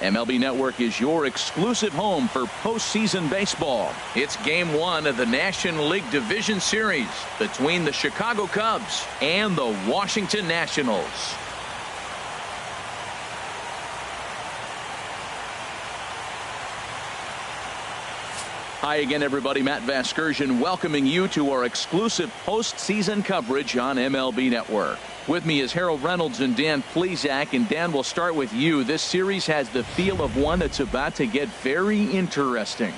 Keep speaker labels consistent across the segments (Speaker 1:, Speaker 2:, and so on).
Speaker 1: MLB Network is your exclusive home for postseason baseball. It's Game 1 of the National League Division Series between the Chicago Cubs and the Washington Nationals. Hi again, everybody. Matt Vasgersian welcoming you to our exclusive postseason coverage on MLB Network. With me is Harold Reynolds and Dan Plesac. And Dan, we'll start with you. This series has the feel of one that's about to get very interesting.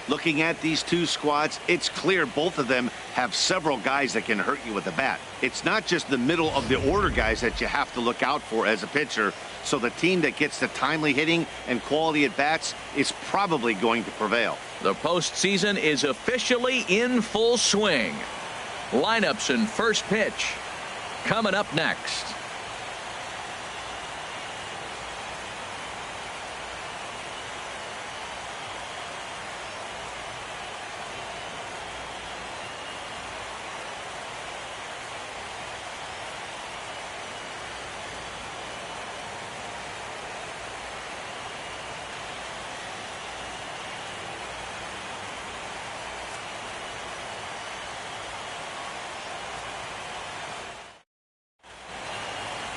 Speaker 2: Looking at these two squads, it's clear both of them have several guys that can hurt you with the bat. It's not just the middle of the order guys that you have to look out for as a pitcher. So the team that gets the timely hitting and quality at bats is probably going to prevail.
Speaker 1: The postseason is officially in full swing. Lineups and first pitch coming up next.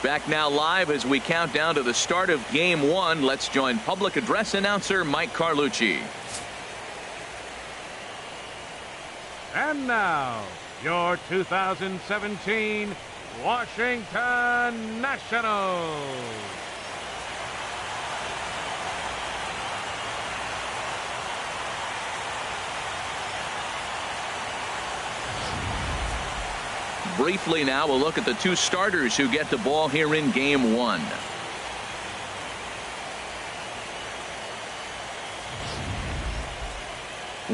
Speaker 1: Back now live as we count down to the start of Game 1. Let's join public address announcer Mike Carlucci.
Speaker 3: And now, your 2017 Washington Nationals.
Speaker 1: Briefly now, we'll look at the two starters who get the ball here in Game 1.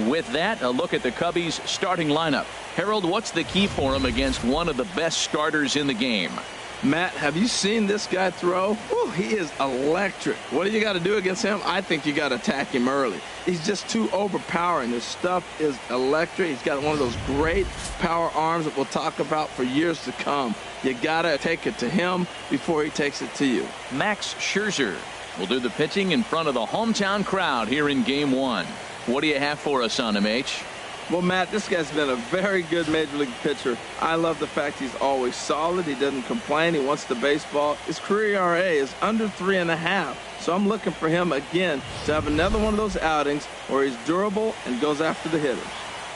Speaker 1: With that, a look at the Cubbies' starting lineup. Harold, what's the key for him against one of the best starters in the game?
Speaker 4: Matt, have you seen this guy throw? Whew, he is electric. What do you got to do against him? I think you got to attack him early. He's just too overpowering. His stuff is electric. He's got one of those great power arms that we'll talk about for years to come. You got to take it to him before he takes it to you.
Speaker 1: Max Scherzer will do the pitching in front of the hometown crowd here in Game 1. What do you have for us on him, H?
Speaker 4: Well, Matt, this guy's been a very good major league pitcher. I love the fact he's always solid. He doesn't complain. He wants the baseball. His career ERA is under 3.5. So I'm looking for him again to have another one of those outings where he's durable and goes after the hitters.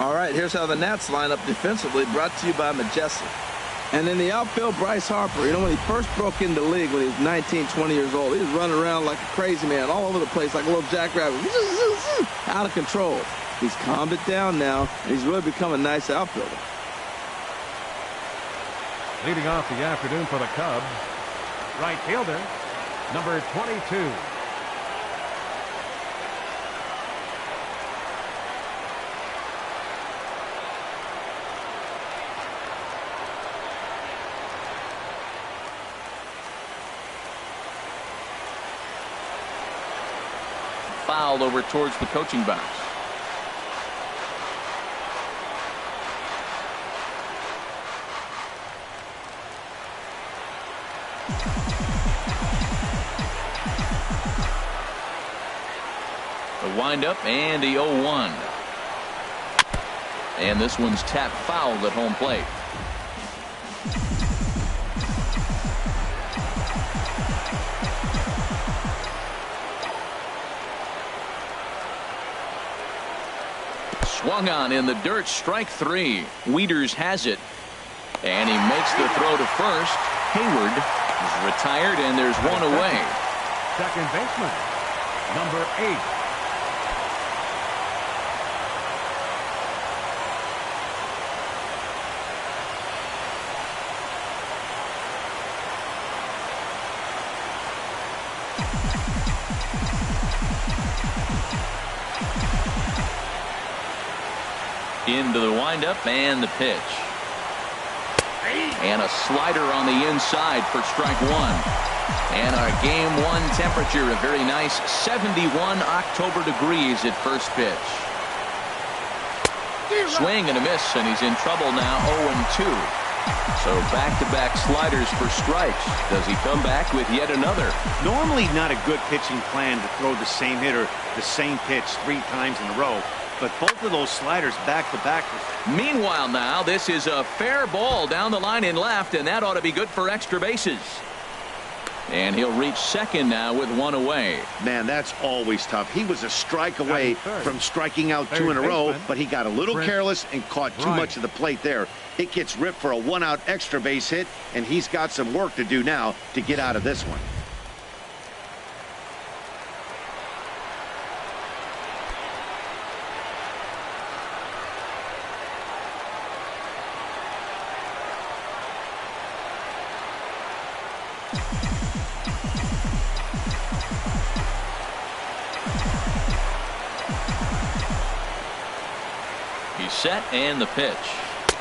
Speaker 4: All right, here's how the Nats line up defensively, brought to you by Majestic. And in the outfield, Bryce Harper. You know, when he first broke into the league when he was 19, 20 years old, he was running around like a crazy man all over the place like a little jackrabbit. Out of control. He's calmed it down now, and he's really become a nice outfielder.
Speaker 3: Leading off the afternoon for the Cubs, right fielder, number 22.
Speaker 1: Foul over towards the coaching box. The windup and the 0-1. And this one's tapped foul at home plate. Swung on in the dirt, strike 3. Wieters has it. And he makes the throw to first. Hayward is retired, and there's one away.
Speaker 3: Second baseman, number 8.
Speaker 1: Into the windup and the pitch. And a slider on the inside for strike 1. And our Game 1 temperature, a very nice 71 October degrees at first pitch. Swing and a miss, and he's in trouble now, 0-2. So back-to-back sliders for strikes. Does he come back with yet another?
Speaker 2: Normally not a good pitching plan to throw the same hitter the same pitch 3 times in a row, but both of those sliders back-to-back.
Speaker 1: Meanwhile now, this is a fair ball down the line in left, and that ought to be good for extra bases. And he'll reach second now with 1 away.
Speaker 2: Man, that's always tough. He was a strike away from striking out 2 in a row, but he got a little careless and caught too much of the plate there. It gets ripped for a 1-out extra base hit, and he's got some work to do now to get out of this one.
Speaker 1: He's set and the pitch.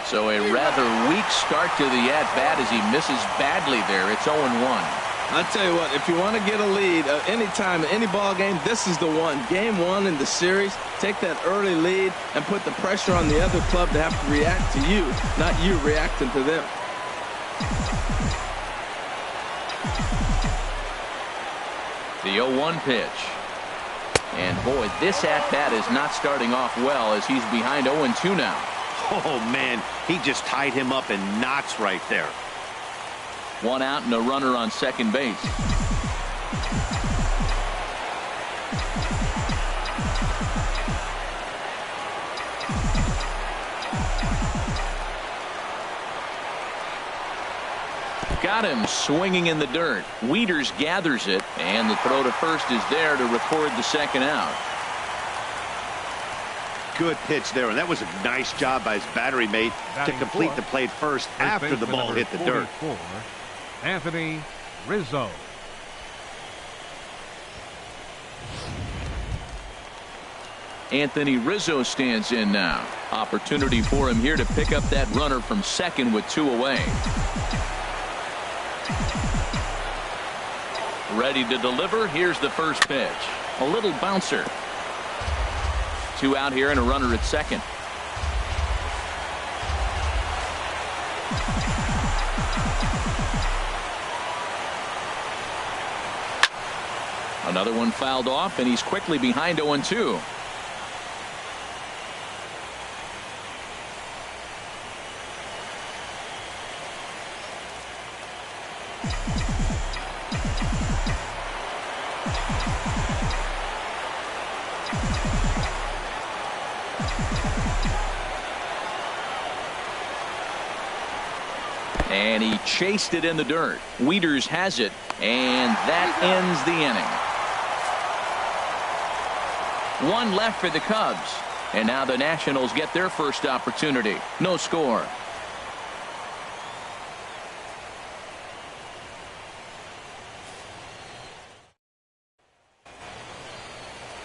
Speaker 1: So a rather weak start to the at-bat as he misses badly there. It's 0-1.
Speaker 4: I tell you what, if you want to get a lead any time in any ball game, this is the one. Game 1 in the series, take that early lead and put the pressure on the other club to have to react to you, not you reacting to them.
Speaker 1: The 0-1 pitch. And boy, this at-bat is not starting off well as he's behind 0-2 now.
Speaker 2: Oh, man, he just tied him up in knots right there.
Speaker 1: 1 out and a runner on second base. Got him swinging in the dirt. Wieters gathers it, and the throw to first is there to record the second out.
Speaker 2: Good pitch there, and that was a nice job by his battery mate to complete the play first after the ball hit the dirt.
Speaker 3: Anthony Rizzo.
Speaker 1: Anthony Rizzo stands in now. Opportunity for him here to pick up that runner from second with 2 away. Ready to deliver. Here's the first pitch. A little bouncer. 2 out here and a runner at second. Another one fouled off, and he's quickly behind 0-2. And he chased it in the dirt. Wieters has it, and that ends the inning. 1 left for the Cubs, and now the Nationals get their first opportunity. No score.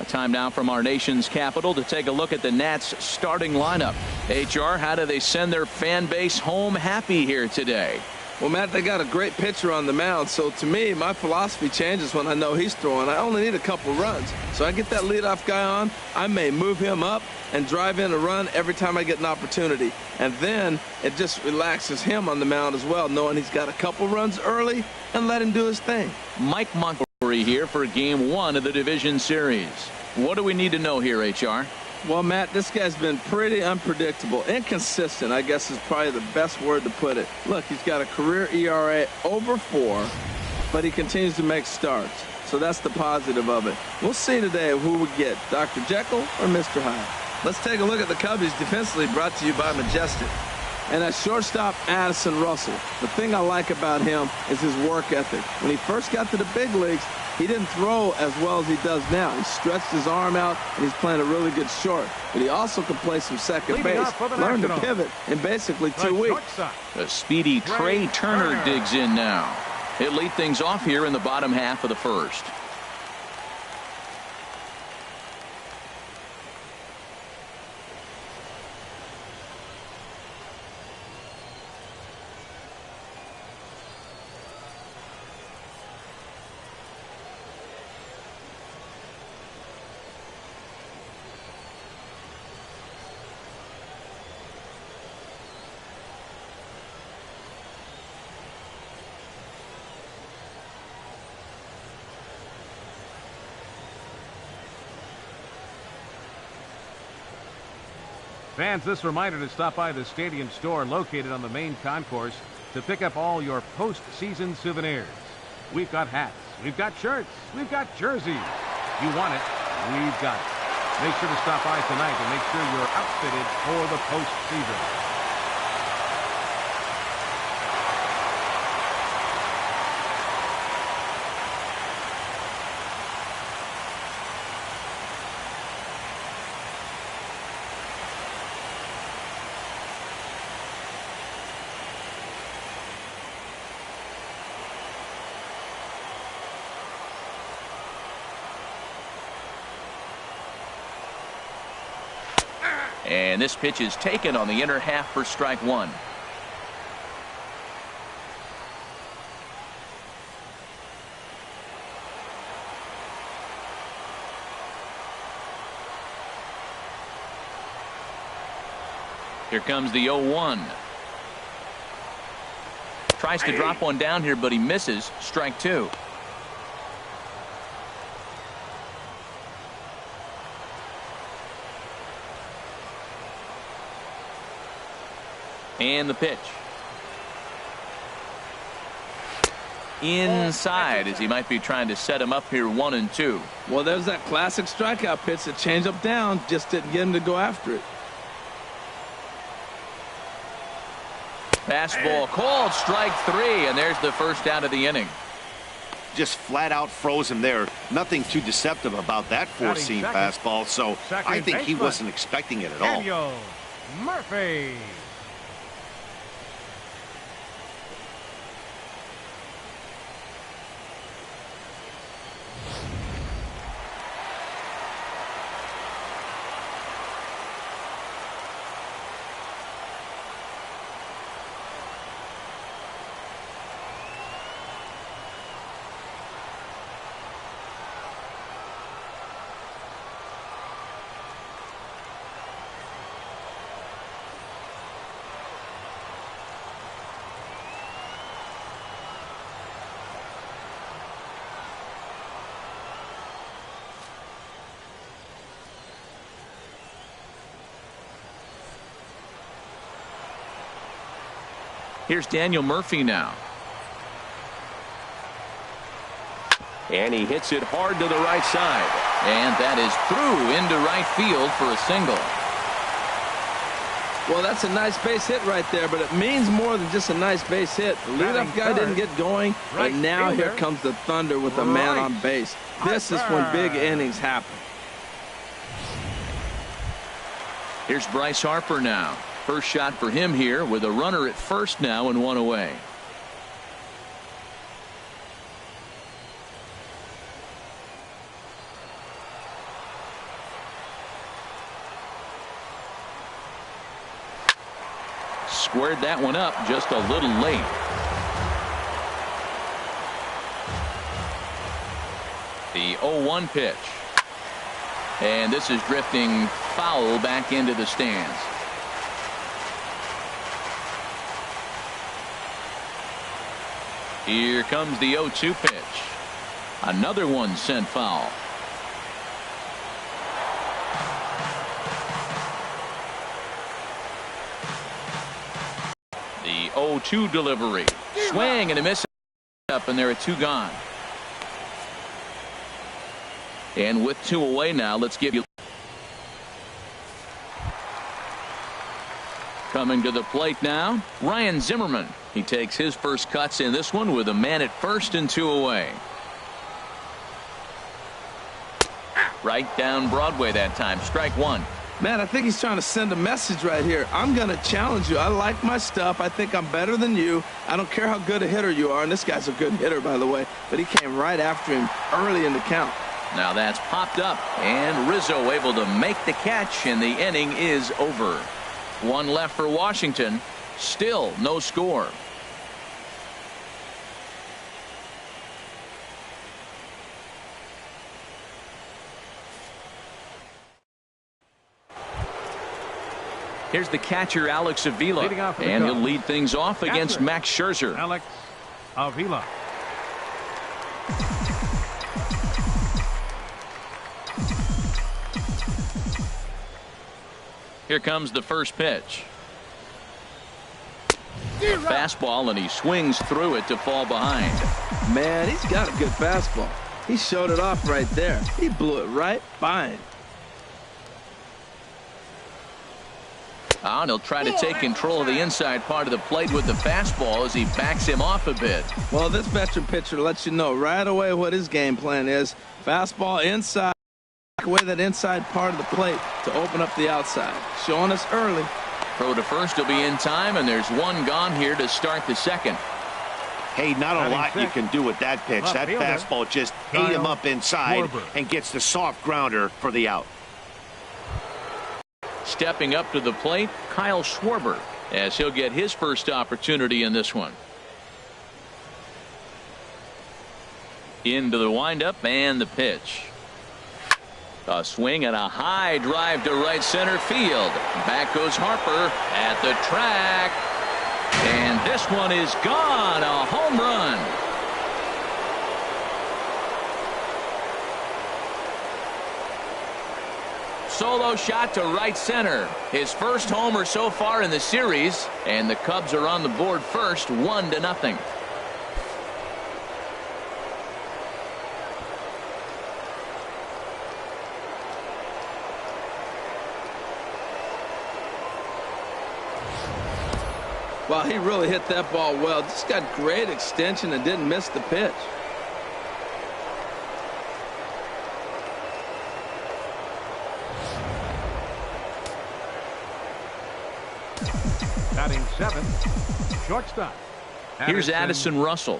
Speaker 1: Time now from our nation's capital to take a look at the Nats starting lineup. HR, how do they send their fan base home happy here today?
Speaker 4: Well, Matt, they got a great pitcher on the mound, so to me, my philosophy changes when I know he's throwing. I only need a couple runs. So I get that leadoff guy on, I may move him up and drive in a run every time I get an opportunity. And then it just relaxes him on the mound as well, knowing he's got a couple runs early and let him do his thing.
Speaker 1: Mike Montgomery here for Game 1 of the division series. What do we need to know here, HR?
Speaker 4: Well, Matt, this guy's been pretty unpredictable. Inconsistent, I guess, is probably the best word to put it. Look, he's got a career ERA over 4, but he continues to make starts. So that's the positive of it. We'll see today who we get, Dr. Jekyll or Mr. Hyde. Let's take a look at the Cubbies defensively, brought to you by Majestic. And at shortstop, Addison Russell. The thing I like about him is his work ethic. When he first got to the big leagues, he didn't throw as well as he does now. He stretched his arm out, and he's playing a really good short. But he also can play some second base. Learned to pivot in basically 2 weeks.
Speaker 1: The speedy Trey Turner digs in now. He'll lead things off here in the bottom half of the first.
Speaker 3: Fans, this reminder to stop by the stadium store located on the main concourse to pick up all your postseason souvenirs. We've got hats, we've got shirts, we've got jerseys. You want it, we've got it. Make sure to stop by tonight and make sure you're outfitted for the postseason.
Speaker 1: And this pitch is taken on the inner half for strike one. Here comes the 0-1. Tries to drop one down here, but he misses. Strike two. And the pitch. Inside, as he might be trying to set him up here 1-2.
Speaker 4: Well, there's that classic strikeout pitch, the changeup down, just didn't get him to go after it.
Speaker 1: Fastball called, strike three, and there's the first out of the inning.
Speaker 2: Just flat out froze him there. Nothing too deceptive about that four-seam fastball, so I think he wasn't expecting it at all.
Speaker 3: Daniel Murphy.
Speaker 1: Here's Daniel Murphy now. And he hits it hard to the right side. And that is through into right field for a single.
Speaker 4: Well, that's a nice base hit right there, but it means more than just a nice base hit. The leadoff guy didn't get going, but now here comes the thunder with a man on base. This is when big innings happen.
Speaker 1: Here's Bryce Harper now. First shot for him here with a runner at first now and one away. Squared that one up just a little late. The 0-1 pitch. And this is drifting foul back into the stands. Here comes the 0-2 pitch. Another one sent foul. The 0-2 delivery. Swing and a miss up, and there are two gone. And with two away now, let's give you. Coming to the plate now, Ryan Zimmerman. He takes his first cuts in this one with a man at first and two away. Right down Broadway that time. Strike one.
Speaker 4: Man, I think he's trying to send a message right here. I'm going to challenge you. I like my stuff. I think I'm better than you. I don't care how good a hitter you are. And this guy's a good hitter, by the way. But he came right after him early in the count.
Speaker 1: Now that's popped up. And Rizzo able to make the catch. And the inning is over. One left for Washington. Still no score. Here's the catcher, Alex Avila, and he'll lead things off against Max Scherzer.
Speaker 3: Alex Avila.
Speaker 1: Here comes the first pitch. A fastball, and he swings through it to fall behind.
Speaker 4: Man, he's got a good fastball. He showed it off right there. He blew it right by him.
Speaker 1: And he'll try to take control of the inside part of the plate with the fastball as he backs him off a bit.
Speaker 4: Well, this veteran pitcher lets you know right away what his game plan is. Fastball inside, back away that inside part of the plate to open up the outside. Showing us early.
Speaker 1: Throw to first will be in time, and there's one gone here to start the second.
Speaker 2: Hey, not a lot you can do with that pitch. That fastball just ate him up inside and gets the soft grounder for the out.
Speaker 1: Stepping up to the plate, Kyle Schwarber, as he'll get his first opportunity in this one. Into the windup and the pitch. A swing and a high drive to right center field. Back goes Harper at the track. And this one is gone. A home run. Solo shot to right center. His first homer so far in the series. And the Cubs are on the board first, 1-0.
Speaker 4: Wow, he really hit that ball well. Just got great extension and didn't miss the pitch.
Speaker 3: Batting seventh, shortstop.
Speaker 1: Here's Addison Russell.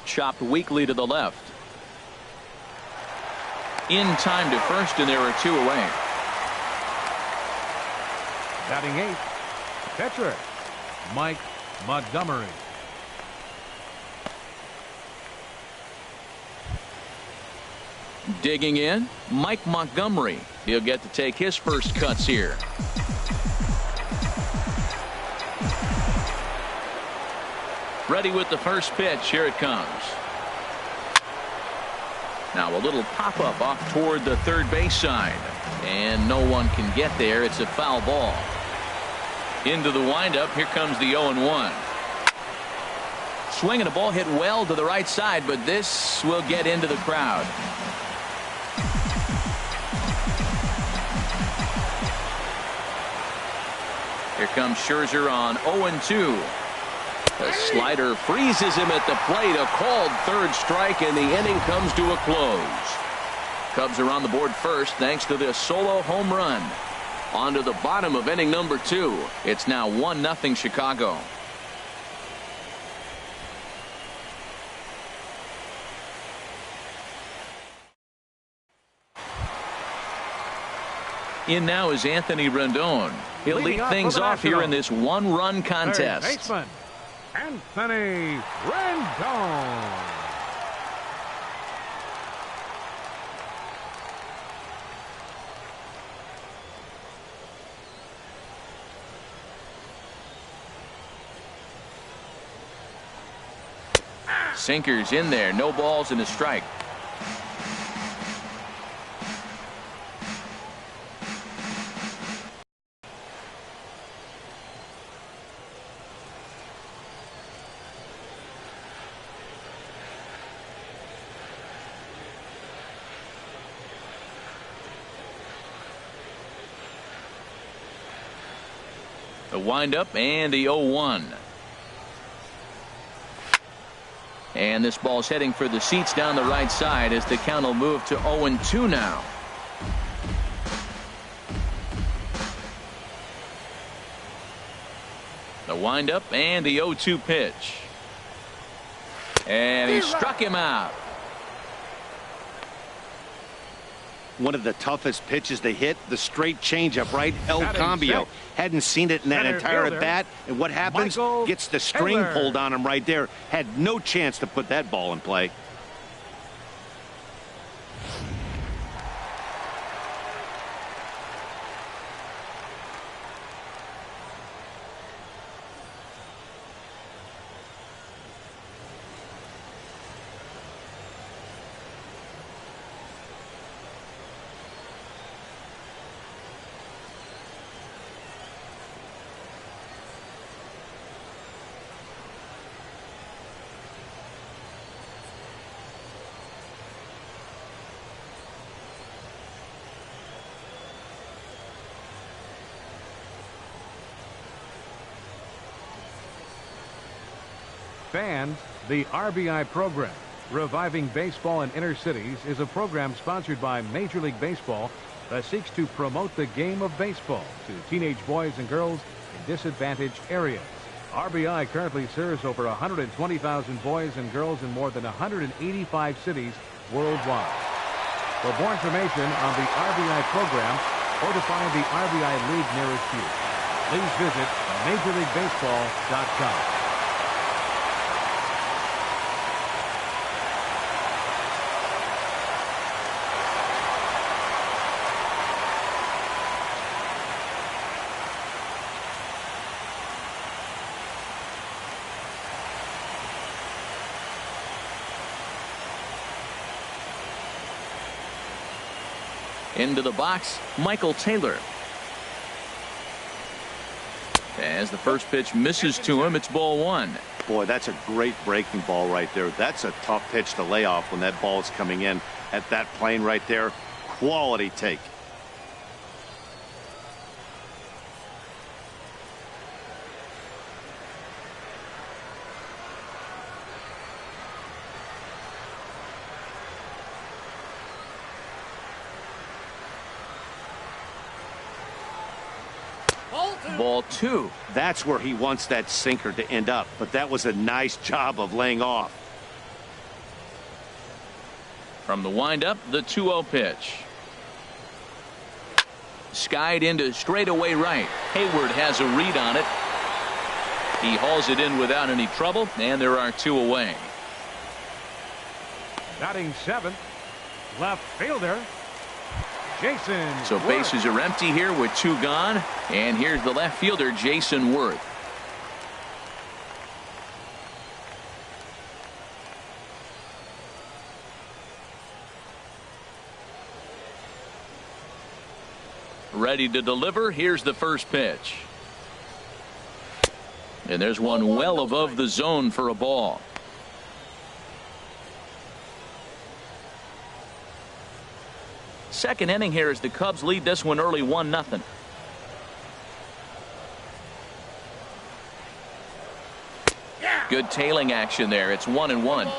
Speaker 1: Chopped weakly to the left. In time to first, and there are two away.
Speaker 3: Batting eighth, pitcher, Mike Montgomery.
Speaker 1: Digging in, Mike Montgomery. He'll get to take his first cuts here. Ready with the first pitch. Here it comes. Now a little pop-up off toward the third base side. And no one can get there. It's a foul ball. Into the windup. Here comes the 0-1. Swinging a ball hit well to the right side, but this will get into the crowd. Here comes Scherzer on 0-2. The slider freezes him at the plate. A called third strike, and the inning comes to a close. Cubs are on the board first thanks to this solo home run. On to the bottom of inning number 2. It's now 1-0 Chicago. In now is Anthony Rendon. He'll lead things off here in this one-run contest.
Speaker 3: Third baseman, Anthony Rendon.
Speaker 1: Sinkers in there. No balls and a strike. The windup and the 0-1. And this ball's heading for the seats down the right side as the count will move to 0-2 now. The windup and the 0-2 pitch. And he struck him out.
Speaker 2: One of the toughest pitches they hit, the straight changeup, right? El Cambio. Hadn't seen it in that entire at bat. And what happens? Gets the string pulled on him right there. Had no chance to put that ball in play.
Speaker 3: fans, the RBI program, Reviving Baseball in Inner Cities, is a program sponsored by Major League Baseball that seeks to promote the game of baseball to teenage boys and girls in disadvantaged areas. RBI currently serves over 120,000 boys and girls in more than 185 cities worldwide. For more information on the RBI program or to find the RBI League nearest you, please visit MajorLeagueBaseball.com.
Speaker 1: Into the box, Michael Taylor. As the first pitch misses to him, it's ball one.
Speaker 2: Boy, that's a great breaking ball right there. That's a tough pitch to lay off when that ball is coming in at that plane right there. Quality take.
Speaker 1: Ball two.
Speaker 2: That's where he wants that sinker to end up, but that was a nice job of laying off.
Speaker 1: From the windup, the 2-0 pitch. Skied into straightaway right. Hayward has a read on it. He hauls it in without any trouble, and there are two away.
Speaker 3: Batting seventh, left fielder Jason.
Speaker 1: So bases are empty here with two gone, and here's the left fielder, Jason Worth. Ready to deliver. Here's the first pitch. And there's one well above the zone for a ball. Second inning here as the Cubs lead this one early 1-0. Good tailing action there. It's 1-1.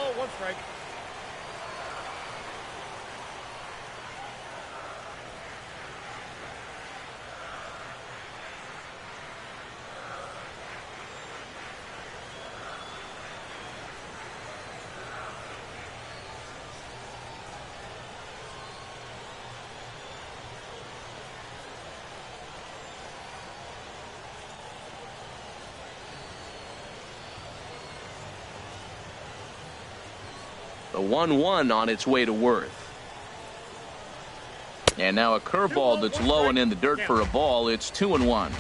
Speaker 1: The 1-1 on its way to Worth. And now a curveball that's low and in the dirt for a ball. It's 2-1.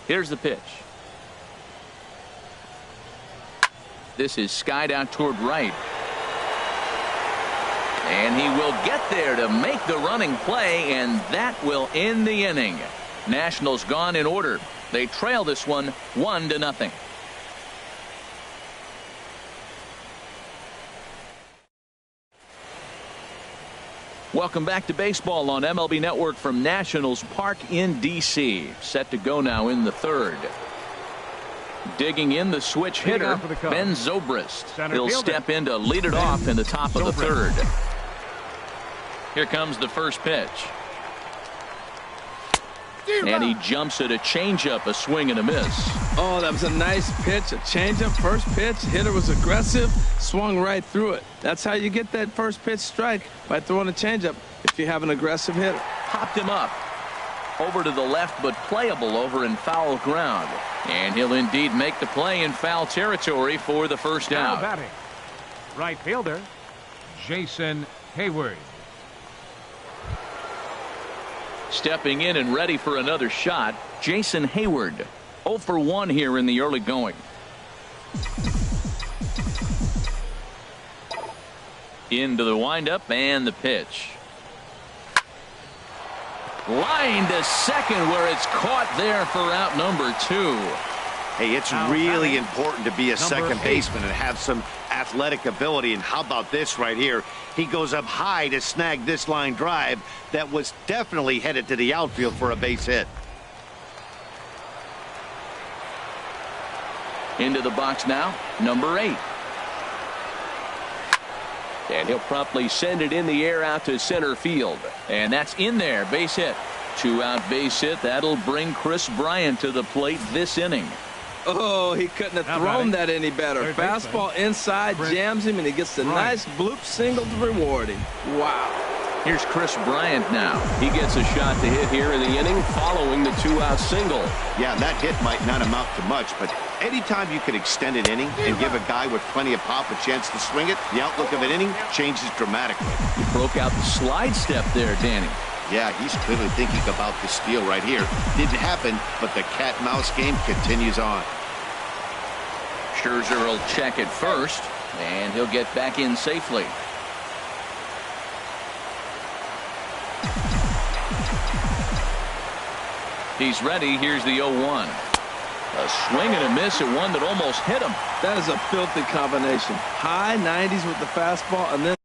Speaker 1: Here's the pitch. This is skied out toward right. And he will get there to make the running play, and that will end the inning. Nationals gone in order. They trail this one 1-0. Welcome back to baseball on MLB Network from Nationals Park in D.C. Set to go now in the third. Digging in the switch hitter, Ben Zobrist. He'll step in to lead it off in the top of the third. Here comes the first pitch. And he jumps at a changeup, a swing and a miss.
Speaker 4: Oh, that was a nice pitch, a changeup, first pitch. Hitter was aggressive, swung right through it. That's how you get that first pitch strike, by throwing a changeup if you have an aggressive hitter.
Speaker 1: Popped him up. Over to the left, but playable over in foul ground. And he'll indeed make the play in foul territory for the first out.
Speaker 3: Batting, right fielder, Jason Hayward.
Speaker 1: Stepping in and ready for another shot, Jason Hayward. 0 for 1 here in the early going. Into the windup and the pitch. Line to second where it's caught there for out number 2.
Speaker 2: Hey, it's really important to be a second baseman and have some athletic ability. And how about this right here? He goes up high to snag this line drive that was definitely headed to the outfield for a base hit.
Speaker 1: Into the box now, number 8. And he'll promptly send it in the air out to center field. And that's in there, base hit. 2-out base hit. That'll bring Chris Bryant to the plate this inning.
Speaker 4: Oh, he couldn't have thrown that any better. Fastball inside, jams him, and he gets a nice bloop single to reward him. Wow.
Speaker 1: Here's Chris Bryant now. He gets a shot to hit here in the inning following the 2-out single.
Speaker 2: Yeah, that hit might not amount to much, but anytime you can extend an inning and give a guy with plenty of pop a chance to swing it, the outlook of an inning changes dramatically.
Speaker 1: He broke out the slide step there, Danny.
Speaker 2: Yeah, he's clearly thinking about the steal right here. Didn't happen, but the cat-mouse game continues on.
Speaker 1: Scherzer will check it first, and he'll get back in safely. He's ready. Here's the 0-1. A swing and a miss at one that almost hit him.
Speaker 4: That is a filthy combination. High 90s with the fastball, and then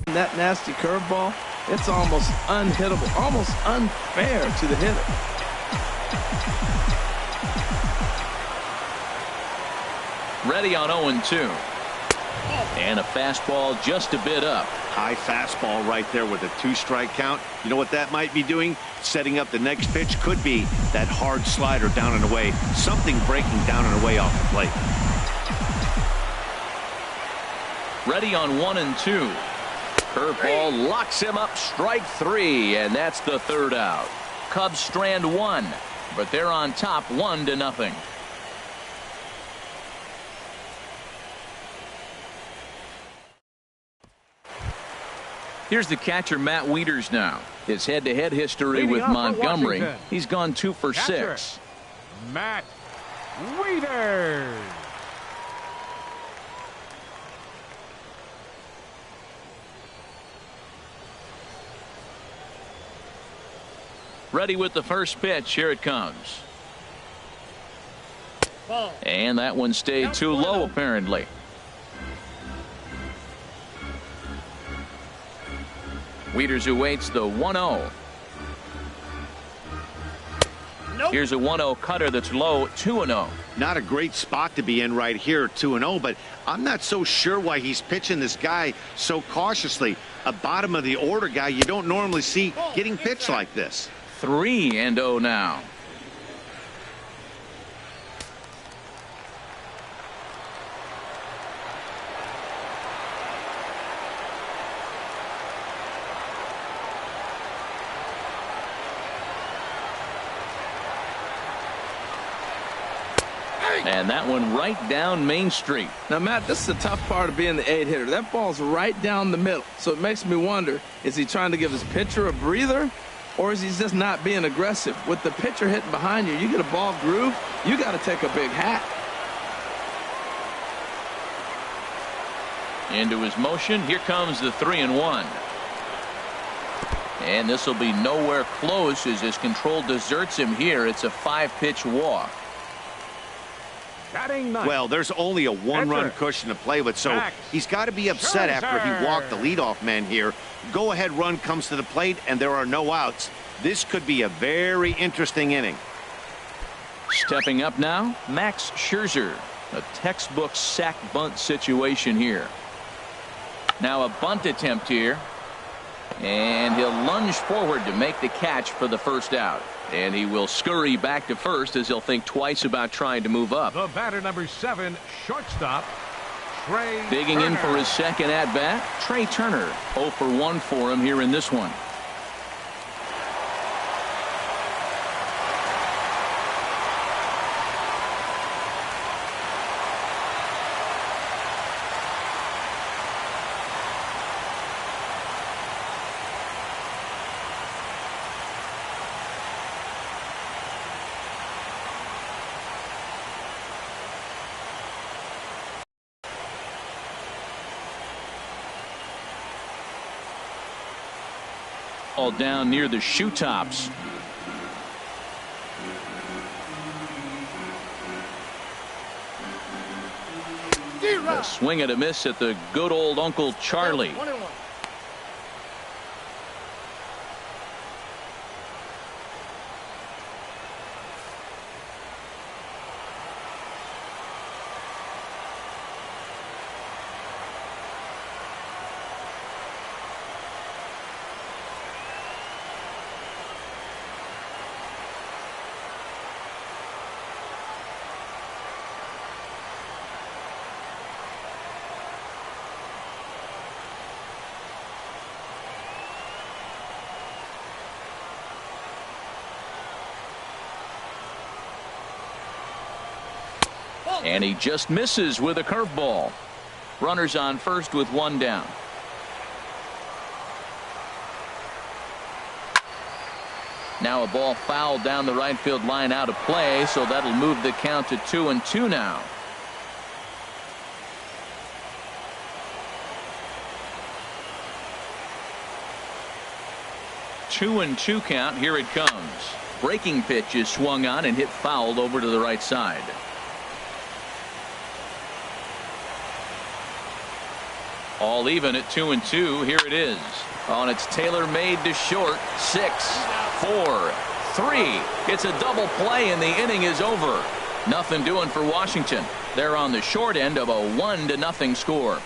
Speaker 4: that nasty curveball, it's almost unhittable, almost unfair to the hitter.
Speaker 1: Ready on 0-2. And a fastball just a bit up.
Speaker 2: High fastball right there with a 2-strike count. You know what that might be doing? Setting up the next pitch. Could be that hard slider down and away. Something breaking down and away off the plate.
Speaker 1: Ready on 1-2. Curveball locks him up, strike 3, and that's the 3rd out. Cubs strand 1, but they're on top 1-0. Here's the catcher, Matt Wieters now. His head-to-head history with Montgomery. He's gone 2 for 6.
Speaker 3: Matt Wieters.
Speaker 1: Ready with the first pitch. Here it comes. And that one stayed too low, apparently. Wieters awaits the 1-0. Here's a 1-0 cutter that's low, 2-0.
Speaker 2: Not a great spot to be in right here, 2-0, but I'm not so sure why he's pitching this guy so cautiously. A bottom of the order guy you don't normally see getting pitched like this.
Speaker 1: 3-0 now. And that one right down Main Street.
Speaker 4: Now, Matt, this is the tough part of being the 8-hitter. That ball's right down the middle. So it makes me wonder, is he trying to give his pitcher a breather? Or is he just not being aggressive? With the pitcher hitting behind you, you get a ball groove, you got to take a big hack.
Speaker 1: Into his motion. Here comes the 3-1. And this will be nowhere close as his control deserts him here. It's a 5-pitch walk.
Speaker 2: Well, there's only a 1-run cushion to play with, so he's got to be upset after he walked the leadoff man here. Go-ahead run comes to the plate, and there are no outs. This could be a very interesting inning.
Speaker 1: Stepping up now, Max Scherzer. A textbook sack bunt situation here. Now a bunt attempt here. And he'll lunge forward to make the catch for the first out. And he will scurry back to first as he'll think twice about trying to move up.
Speaker 3: The batter, number 7, shortstop, Trey
Speaker 1: Digging
Speaker 3: Turner.
Speaker 1: in for his second at-bat, Trey Turner. 0 for 1 for him here in this one. All down near the shoe tops. A swing and a miss at the good old Uncle Charlie.
Speaker 5: 1-1.
Speaker 1: And he just misses with a curveball. Runners on first with 1 down. Now a ball fouled down the right field line out of play, so that'll move the count to 2-2 now. Two and 2 count. Here it comes. Breaking pitch is swung on and hit fouled over to the right side. All even at 2-2. Here it is. On its tailor-made to short. 6, 4, 3. It's a double play and the inning is over. Nothing doing for Washington. They're on the short end of a 1-0 score.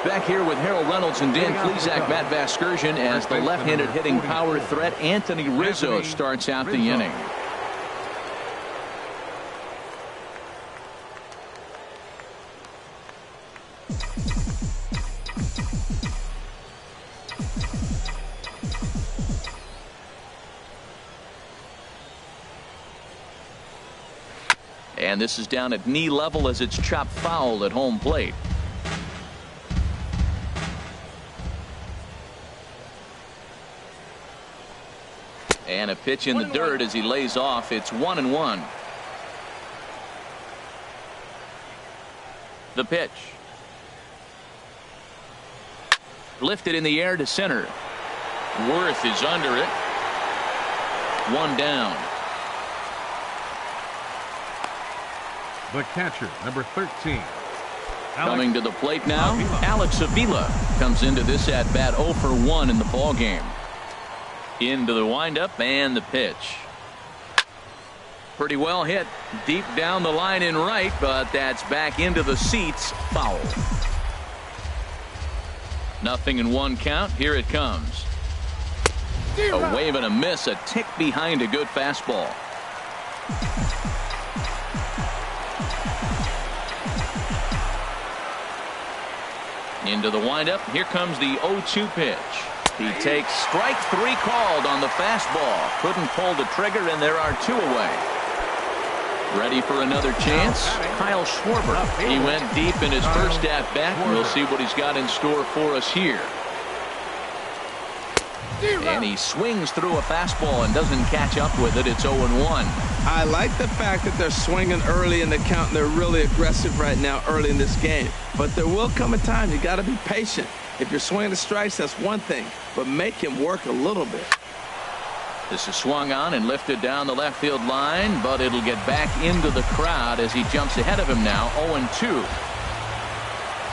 Speaker 1: Back here with Harold Reynolds and Dan Plesac, Matt Vasgersian, as the left-handed hitting power threat Anthony Rizzo starts out the inning. And this is down at knee level as it's chopped foul at home plate. And a pitch in the dirt as he lays off. It's 1-1. The pitch. Lifted in the air to center. Worth is under it. 1 down.
Speaker 3: The catcher, number 13.
Speaker 1: Coming to the plate now, Alex Avila comes into this at bat 0 for 1 in the ball game. Into the windup and the pitch. Pretty well hit deep down the line in right, but that's back into the seats. Foul. 0-1 count. Here it comes. A wave and a miss, a tick behind a good fastball. Into the windup. Here comes the 0-2 pitch. He takes strike 3 called on the fastball. Couldn't pull the trigger, and there are 2 away. Ready for another chance? Kyle Schwarber. He went deep in his first at bat. We'll see what he's got in store for us here. And he swings through a fastball and doesn't catch up with it. It's 0-1.
Speaker 4: I like the fact that they're swinging early in the count. They're really aggressive right now early in this game. But there will come a time you got to be patient. If you're swinging the strikes, that's one thing, but make him work a little bit.
Speaker 1: This is swung on and lifted down the left field line, but it'll get back into the crowd as he jumps ahead of him now. 0-2.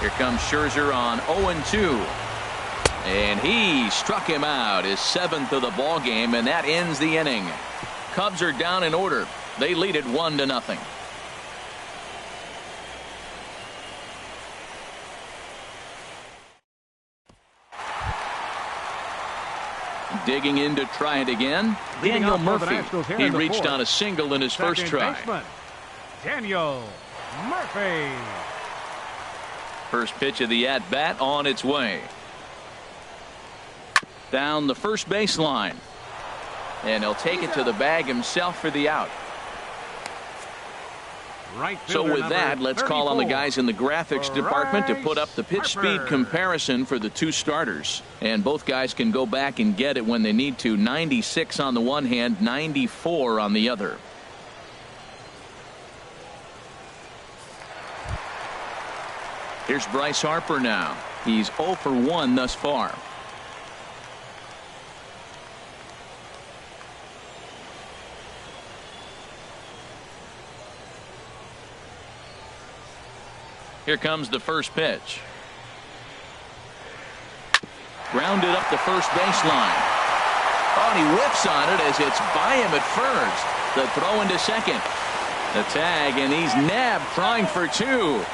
Speaker 1: Here comes Scherzer on 0-2. And he struck him out, his 7th of the ball game, and that ends the inning. Cubs are down in order. They lead it 1-0. Digging in to try it again, Daniel Murphy. He reached on a single in his first try.
Speaker 3: Daniel Murphy.
Speaker 1: First pitch of the at-bat on its way. Down the first baseline. And he'll take it to the bag himself for the out. So with that, let's call on the guys in the graphics department to put up the pitch speed comparison for the two starters. And both guys can go back and get it when they need to. 96 on the one hand, 94 on the other. Here's Bryce Harper now. He's 0 for 1 thus far. Here comes the first pitch. Grounded up the first baseline. Oh, and he whiffs on it as it's by him at first. The throw into second. The tag, and he's nabbed, trying for 2.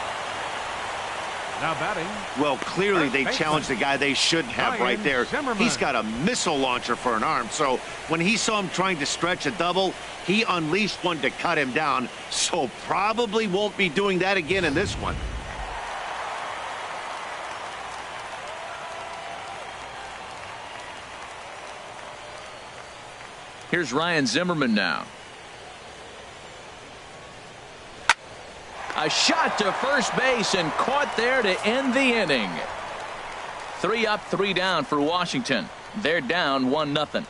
Speaker 3: Now batting.
Speaker 2: Well, clearly they challenged the guy they shouldn't have right there. He's got a missile launcher for an arm. So when he saw him trying to stretch a double, he unleashed one to cut him down. So probably won't be doing that again in this one.
Speaker 1: Here's Ryan Zimmerman now. A shot to first base and caught there to end the inning. 3 up, 3 down for Washington. They're down 1-0.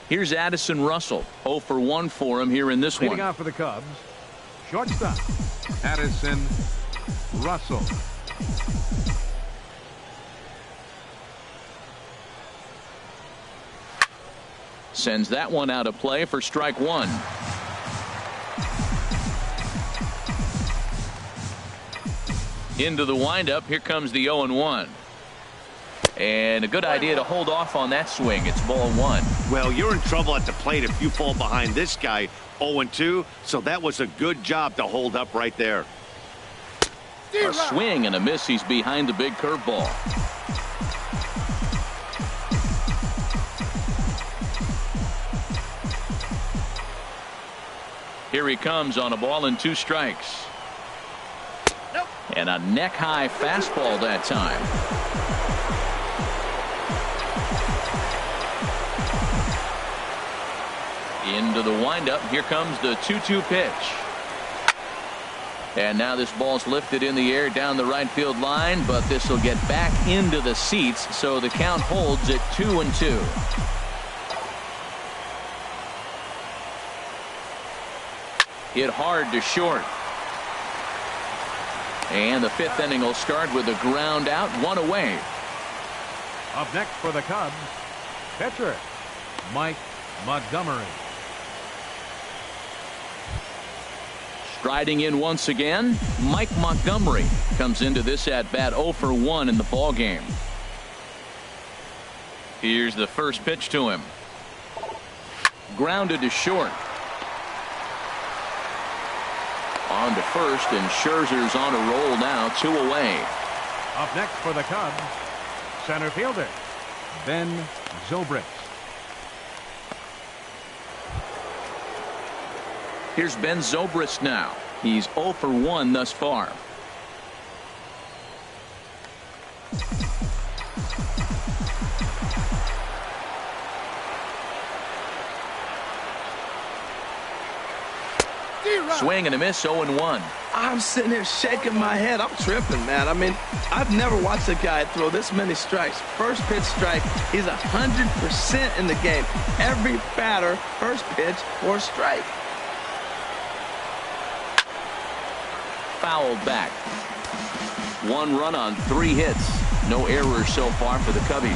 Speaker 1: Here's Addison Russell. 0 for 1 for him here in this one.
Speaker 3: Leading off for the Cubs, shortstop Addison Russell.
Speaker 1: Sends that one out of play for strike 1. Into the windup. Here comes the 0-1. And a good idea to hold off on that swing. It's ball 1.
Speaker 2: Well, you're in trouble at the plate if you fall behind this guy 0-2. So that was a good job to hold up right there.
Speaker 1: A swing and a miss. He's behind the big curveball. Here he comes on a ball and 2 strikes. And a neck-high fastball that time. Into the windup. Here comes the 2-2 pitch. And now this ball's lifted in the air down the right field line, but this will get back into the seats, so the count holds at 2-2. Hit hard to short. And the 5th inning will start with a ground out, 1 away.
Speaker 3: Up next for the Cubs, pitcher Mike Montgomery.
Speaker 1: Striding in once again, Mike Montgomery comes into this at bat 0 for 1 in the ball game. Here's the first pitch to him. Grounded to short. On to first, and Scherzer's on a roll now, 2 away.
Speaker 3: Up next for the Cubs, center fielder Ben Zobrist.
Speaker 1: Here's Ben Zobrist now. He's 0 for 1 thus far. Swing and a miss, 0-1.
Speaker 4: I'm sitting here shaking my head. I'm tripping, man. I mean, I've never watched a guy throw this many strikes. First pitch strike, he's 100% in the game. Every batter, first pitch or strike.
Speaker 1: Fouled back. 1 run on 3 hits. No errors so far for the Cubbies.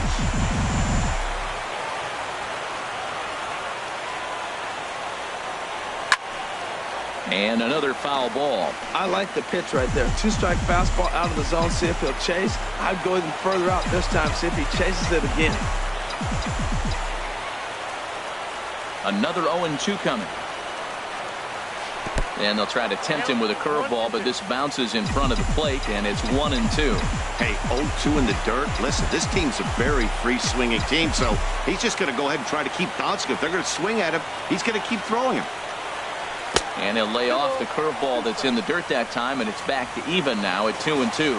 Speaker 1: And another foul ball.
Speaker 4: I like the pitch right there. 2-strike fastball out of the zone. See if he'll chase. I'd go even further out this time. See if he chases it again.
Speaker 1: Another 0-2 coming. And they'll try to tempt him with a curveball, but this bounces in front of the plate, and it's 1-2.
Speaker 2: Hey, 0-2 in the dirt. Listen, this team's a very free-swinging team, so he's just going to go ahead and try to keep bouncing. If they're going to swing at him, he's going to keep throwing him.
Speaker 1: And he'll lay off the curveball that's in the dirt that time, and it's back to even now at 2-2.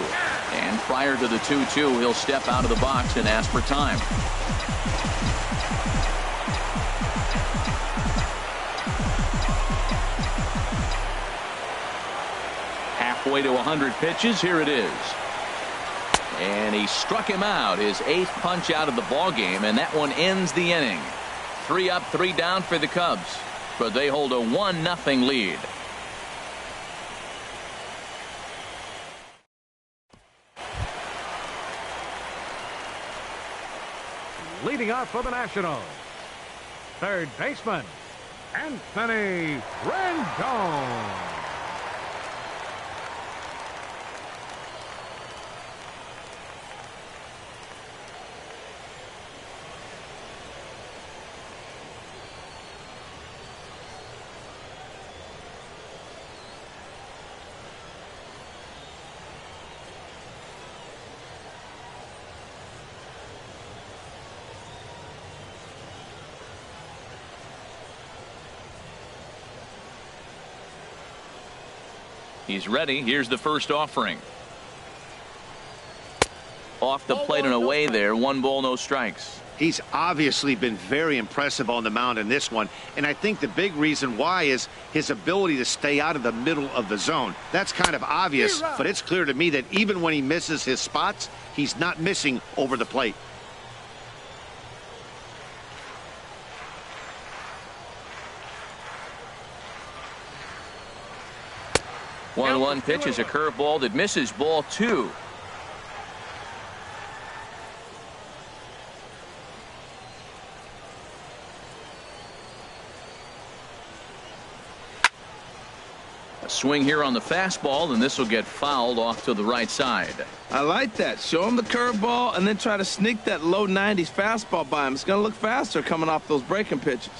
Speaker 1: And prior to the 2-2, he'll step out of the box and ask for time. Halfway to 100 pitches. Here it is. And he struck him out. His 8th punch out of the ball game, and that one ends the inning. 3 up, 3 down for the Cubs, but they hold a 1-0 lead.
Speaker 3: Leading off for the Nationals, third baseman, Anthony Rendon.
Speaker 1: He's ready. Here's the first offering. Off the plate and away there. 1 ball, no strikes.
Speaker 2: He's obviously been very impressive on the mound in this one, and I think the big reason why is his ability to stay out of the middle of the zone. That's kind of obvious, but it's clear to me that even when he misses his spots, he's not missing over the plate.
Speaker 1: One pitch is a curveball that misses, ball 2. A swing here on the fastball, and this will get fouled off to the right side.
Speaker 4: I like that. Show him the curveball and then try to sneak that low 90s fastball by him. It's going to look faster coming off those breaking pitches.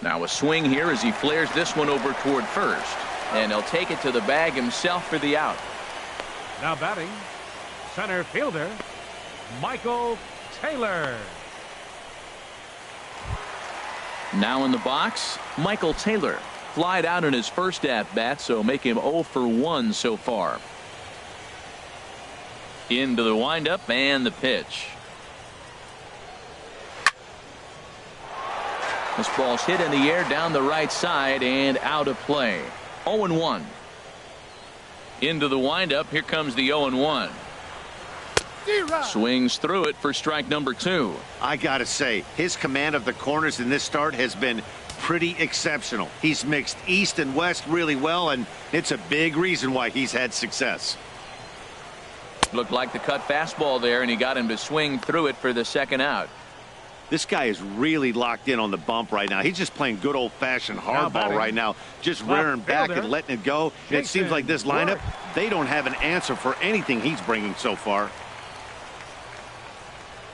Speaker 1: Now a swing here as he flares this one over toward first. And he'll take it to the bag himself for the out.
Speaker 3: Now batting, center fielder, Michael Taylor.
Speaker 1: Now in the box, Michael Taylor. Flied out in his first at-bat, so make him 0 for 1 so far. Into the windup and the pitch. This ball's hit in the air down the right side and out of play. 0-1. Into the windup. Here comes the 0-1. Swings through it for strike number 2.
Speaker 2: I gotta say, his command of the corners in this start has been pretty exceptional. He's mixed east and west really well, and it's a big reason why he's had success.
Speaker 1: Looked like the cut fastball there, and he got him to swing through it for the second out.
Speaker 2: This guy is really locked in on the bump right now. He's just playing good old-fashioned hardball right now, just rearing back and letting it go. And it seems like this lineup, they don't have an answer for anything he's bringing so far.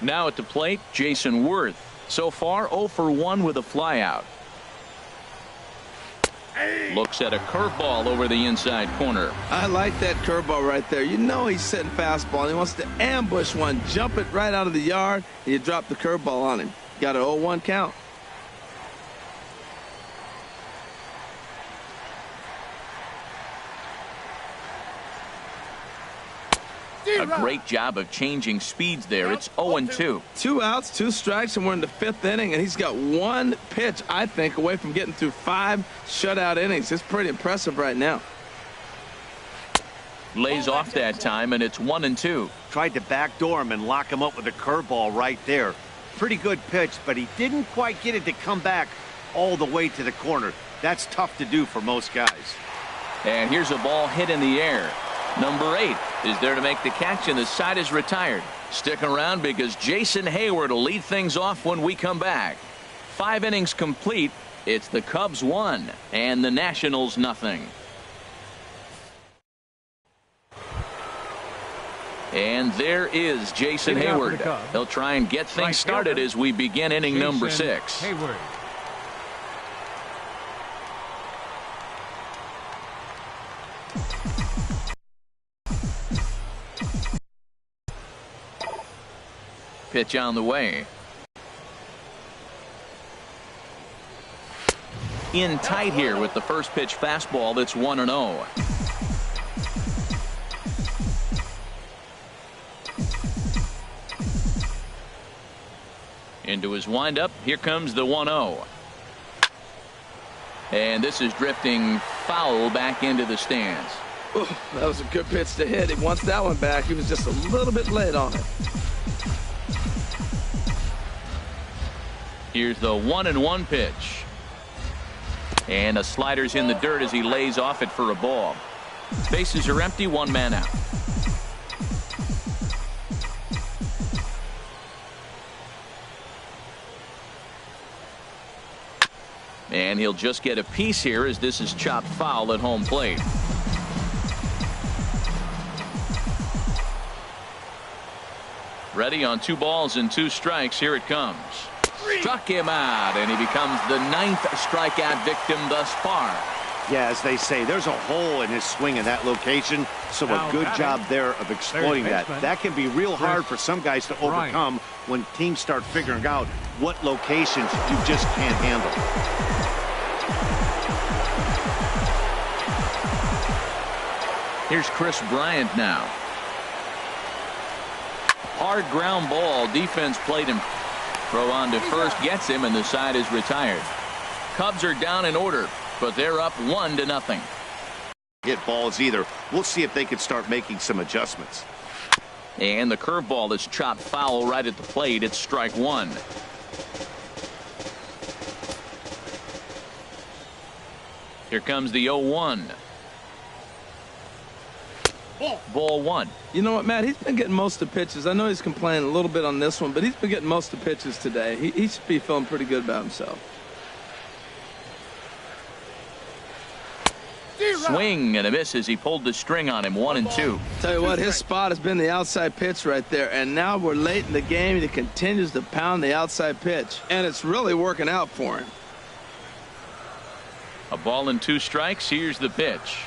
Speaker 1: Now at the plate, Jason Worth. So far, 0 for 1 with a flyout. Looks at a curveball over the inside corner.
Speaker 4: I like that curveball right there. You know he's setting fastball, and he wants to ambush one, jump it right out of the yard, and you drop the curveball on him. Got an 0-1 count.
Speaker 1: A great job of changing speeds there. It's 0-2.
Speaker 4: 2 outs, 2 strikes, and we're in the 5th inning, and he's got 1 pitch, I think, away from getting through 5 shutout innings. It's pretty impressive right now.
Speaker 1: Lays off that time, and it's 1-2.
Speaker 2: Tried to backdoor him and lock him up with a curveball right there. Pretty good pitch, but he didn't quite get it to come back all the way to the corner. That's tough to do for most guys.
Speaker 1: And here's a ball hit in the air. Number 8 is there to make the catch, and the side is retired. Stick around because Jason Hayward will lead things off when we come back. 5 innings complete, It's the Cubs 1 and the Nationals nothing. And there is Jason Hayward. He'll try and get things started as we begin inning number 6.
Speaker 3: Hayward.
Speaker 1: Pitch on the way. In tight here with the first pitch fastball that's 1-0. Into his windup. Here comes the 1-0. And this is drifting foul back into the stands.
Speaker 4: Ooh, that was a good pitch to hit. He wants that one back. He was just a little bit late on it.
Speaker 1: Here's the 1-1 pitch. And a slider's in the dirt as he lays off it for a ball. Bases are empty, 1 man out. And he'll just get a piece here as this is chopped foul at home plate. Ready on 2 balls and 2 strikes. Here it comes. Struck him out, and he becomes the 9th strikeout victim thus far.
Speaker 2: Yeah, as they say, there's a hole in his swing in that location, so a good job there of exploiting that. That can be real hard for some guys to overcome when teams start figuring out what locations you just can't handle.
Speaker 1: Here's Chris Bryant now. Hard ground ball. Defense played him. Throw on to first gets him, and the side is retired. Cubs are down in order, but they're up 1-0.
Speaker 2: Hit balls either. We'll see if they can start making some adjustments.
Speaker 1: And the curveball is chopped foul right at the plate. It's strike 1. Here comes the 0-1. Ball 1.
Speaker 4: You know what, Matt? He's been getting most of the pitches. I know he's complaining a little bit on this one, but he's been getting most of the pitches today. He should be feeling pretty good about himself.
Speaker 1: Swing and a miss as he pulled the string on him. 1-2.
Speaker 4: Tell you what, his spot has been the outside pitch right there, and now we're late in the game, and he continues to pound the outside pitch, and it's really working out for him.
Speaker 1: A ball and 2 strikes. Here's the pitch.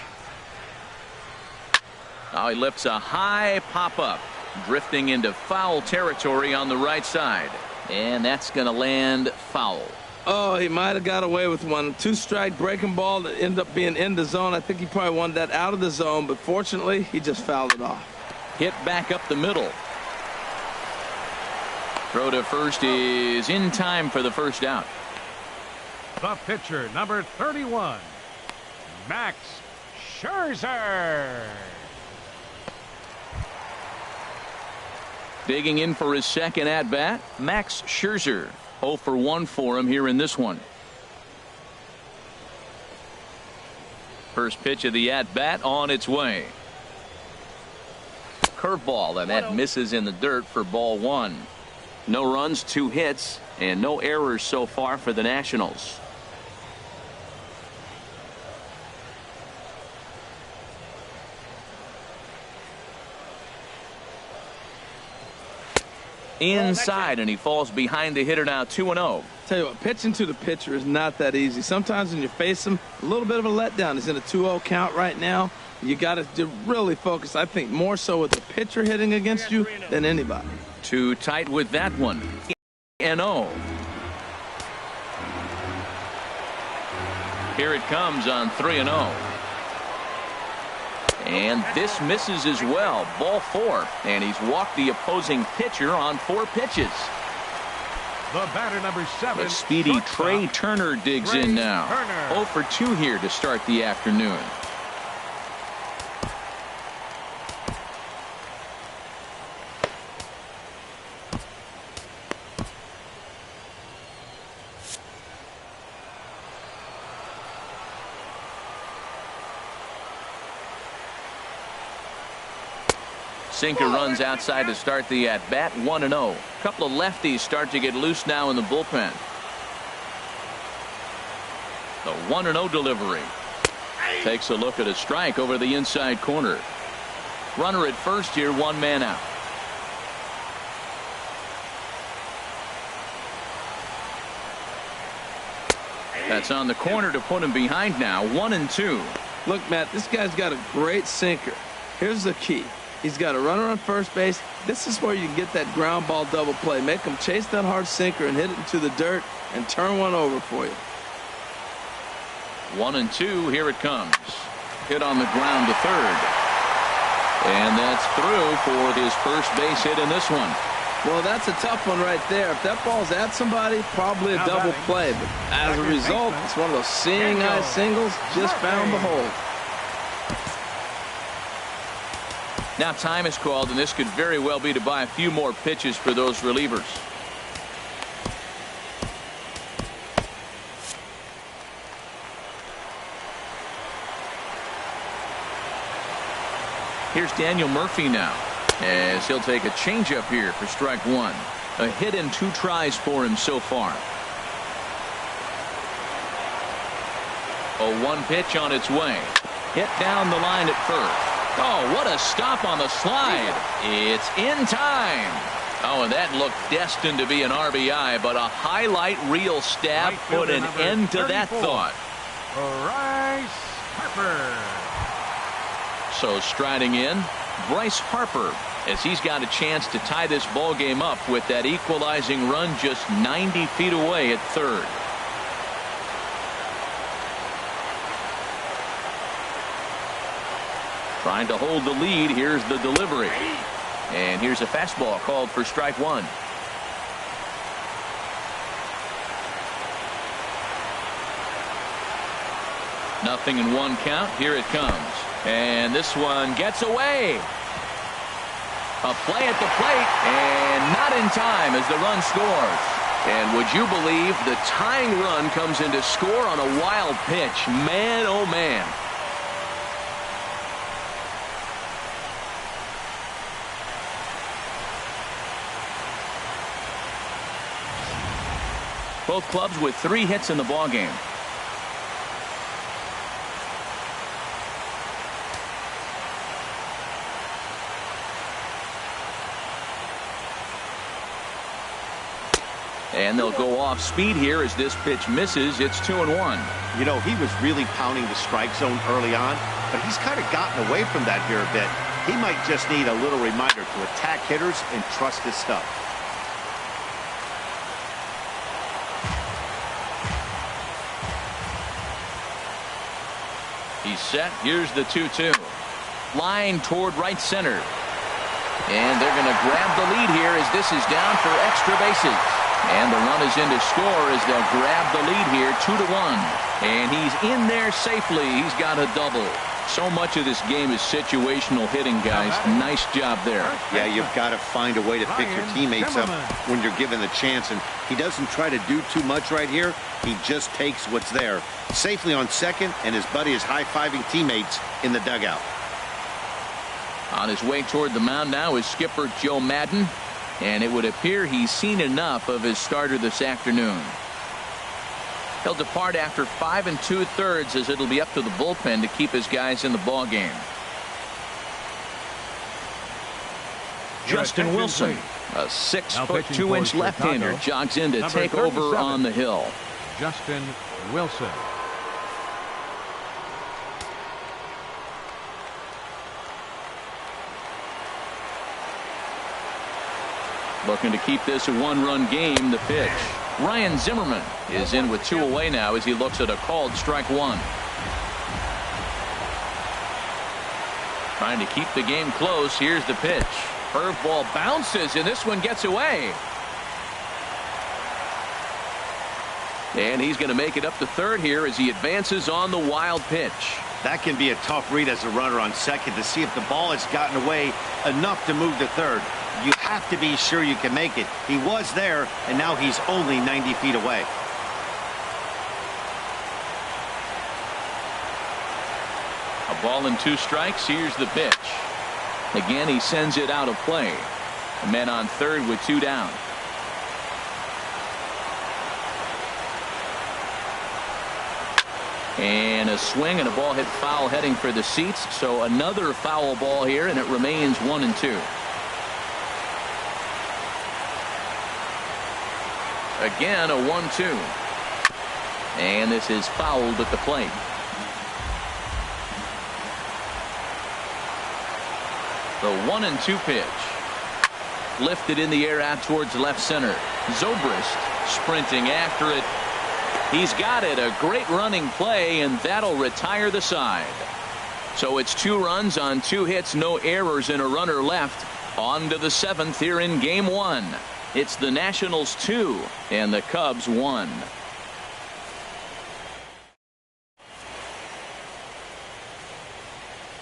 Speaker 1: Now he lifts a high pop-up, drifting into foul territory on the right side. And that's going to land foul.
Speaker 4: Oh, he might have got away with one. 2-strike breaking ball that ended up being in the zone. I think he probably wanted that out of the zone, but fortunately, he just fouled it off.
Speaker 1: Hit back up the middle. Throw to first is in time for the first out.
Speaker 3: The pitcher, number 31, Max Scherzer.
Speaker 1: Digging in for his second at-bat, Max Scherzer. 0 for 1 for him here in this one. First pitch of the at-bat on its way. Curveball, and that misses in the dirt for ball 1. No runs, 2 hits, and no errors so far for the Nationals. Inside, and he falls behind the hitter now. 2-0.
Speaker 4: Tell you what, pitching to the pitcher is not that easy. Sometimes when you face him, a little bit of a letdown. He's in a 2-0 count right now. You got to really focus, I think, more so with the pitcher hitting against you than anybody.
Speaker 1: Too tight with that one. 0. Here it comes on 3-0. And this misses as well. Ball 4. And he's walked the opposing pitcher on 4 pitches.
Speaker 3: The batter, number 7.
Speaker 1: The speedy Trey Turner digs in now. 0 for 2 here to start the afternoon. Sinker runs outside to start the at-bat. 1-0. A couple of lefties start to get loose now in the bullpen. The 1-0 delivery. Takes a look at a strike over the inside corner. Runner at first here, 1 man out. That's on the corner to put him behind now. 1-2.
Speaker 4: Look, Matt, this guy's got a great sinker. Here's the key. He's got a runner on first base. This is where you can get that ground ball double play. Make him chase that hard sinker and hit it into the dirt and turn one over for you.
Speaker 1: 1-2. Here it comes. Hit on the ground to third. And that's through for his first base hit in this one.
Speaker 4: Well, that's a tough one right there. If that ball's at somebody, probably a double play. But as a result, it's one of those seeing eye singles. Just found the hole.
Speaker 1: Now time is called, and this could very well be to buy a few more pitches for those relievers. Here's Daniel Murphy now, as he'll take a changeup here for strike 1. A hit in 2 tries for him so far. A 1 pitch on its way. Hit down the line at first. Oh, what a stop on the slide. It's in time. Oh, and that looked destined to be an RBI, but a highlight reel stab put an end to that thought.
Speaker 3: Bryce Harper.
Speaker 1: So striding in, Bryce Harper, as he's got a chance to tie this ball game up with that equalizing run just 90 feet away at third. Trying to hold the lead. Here's the delivery. And here's a fastball called for strike 1. Nothing in 1 count. Here it comes. And this one gets away. A play at the plate, and not in time as the run scores. And would you believe the tying run comes in to score on a wild pitch? Man, oh man. Both clubs with 3 hits in the ballgame. And they'll go off speed here as this pitch misses. It's 2-1.
Speaker 2: You know, he was really pounding the strike zone early on, but he's kind of gotten away from that here a bit. He might just need a little reminder to attack hitters and trust his stuff.
Speaker 1: He's set. Here's the 2-2. Line toward right center. And they're going to grab the lead here as this is down for extra bases. And the run is in to score as they'll grab the lead here 2-1. And he's in there safely. He's got a double. So much of this game is situational hitting, guys. Nice job there.
Speaker 2: Yeah, you've got to find a way to pick your teammates up when you're given the chance. And he doesn't try to do too much right here. He just takes what's there. Safely on second, and his buddy is high-fiving teammates in the dugout.
Speaker 1: On his way toward the mound now is skipper Joe Madden. And it would appear he's seen enough of his starter this afternoon. He'll depart after 5 2/3 as it'll be up to the bullpen to keep his guys in the ball game. Justin Wilson, a 6'2" left-hander, jogs in to take over on the hill.
Speaker 3: Justin Wilson.
Speaker 1: Looking to keep this a 1-run game. The pitch. Ryan Zimmerman is in with 2 away now as he looks at a called strike 1. Trying to keep the game close. Here's the pitch. Curveball bounces, and this one gets away. And he's going to make it up to third here as he advances on the wild pitch.
Speaker 2: That can be a tough read as a runner on second to see if the ball has gotten away enough to move to third. You have to be sure you can make it. He was there, and now he's only 90 feet away.
Speaker 1: A ball and 2 strikes. Here's the pitch. Again, he sends it out of play. A man on third with 2 down. And a swing and a ball hit foul heading for the seats. So another foul ball here, and it remains 1-2. Again, a 1-2. And this is fouled at the plate. The 1-2 pitch. Lifted in the air out towards left center. Zobrist sprinting after it. He's got it. A great running play, and that'll retire the side. So it's 2 runs on 2 hits, no errors, and a runner left. On to the 7th here in game 1. It's the Nationals 2 and the Cubs 1.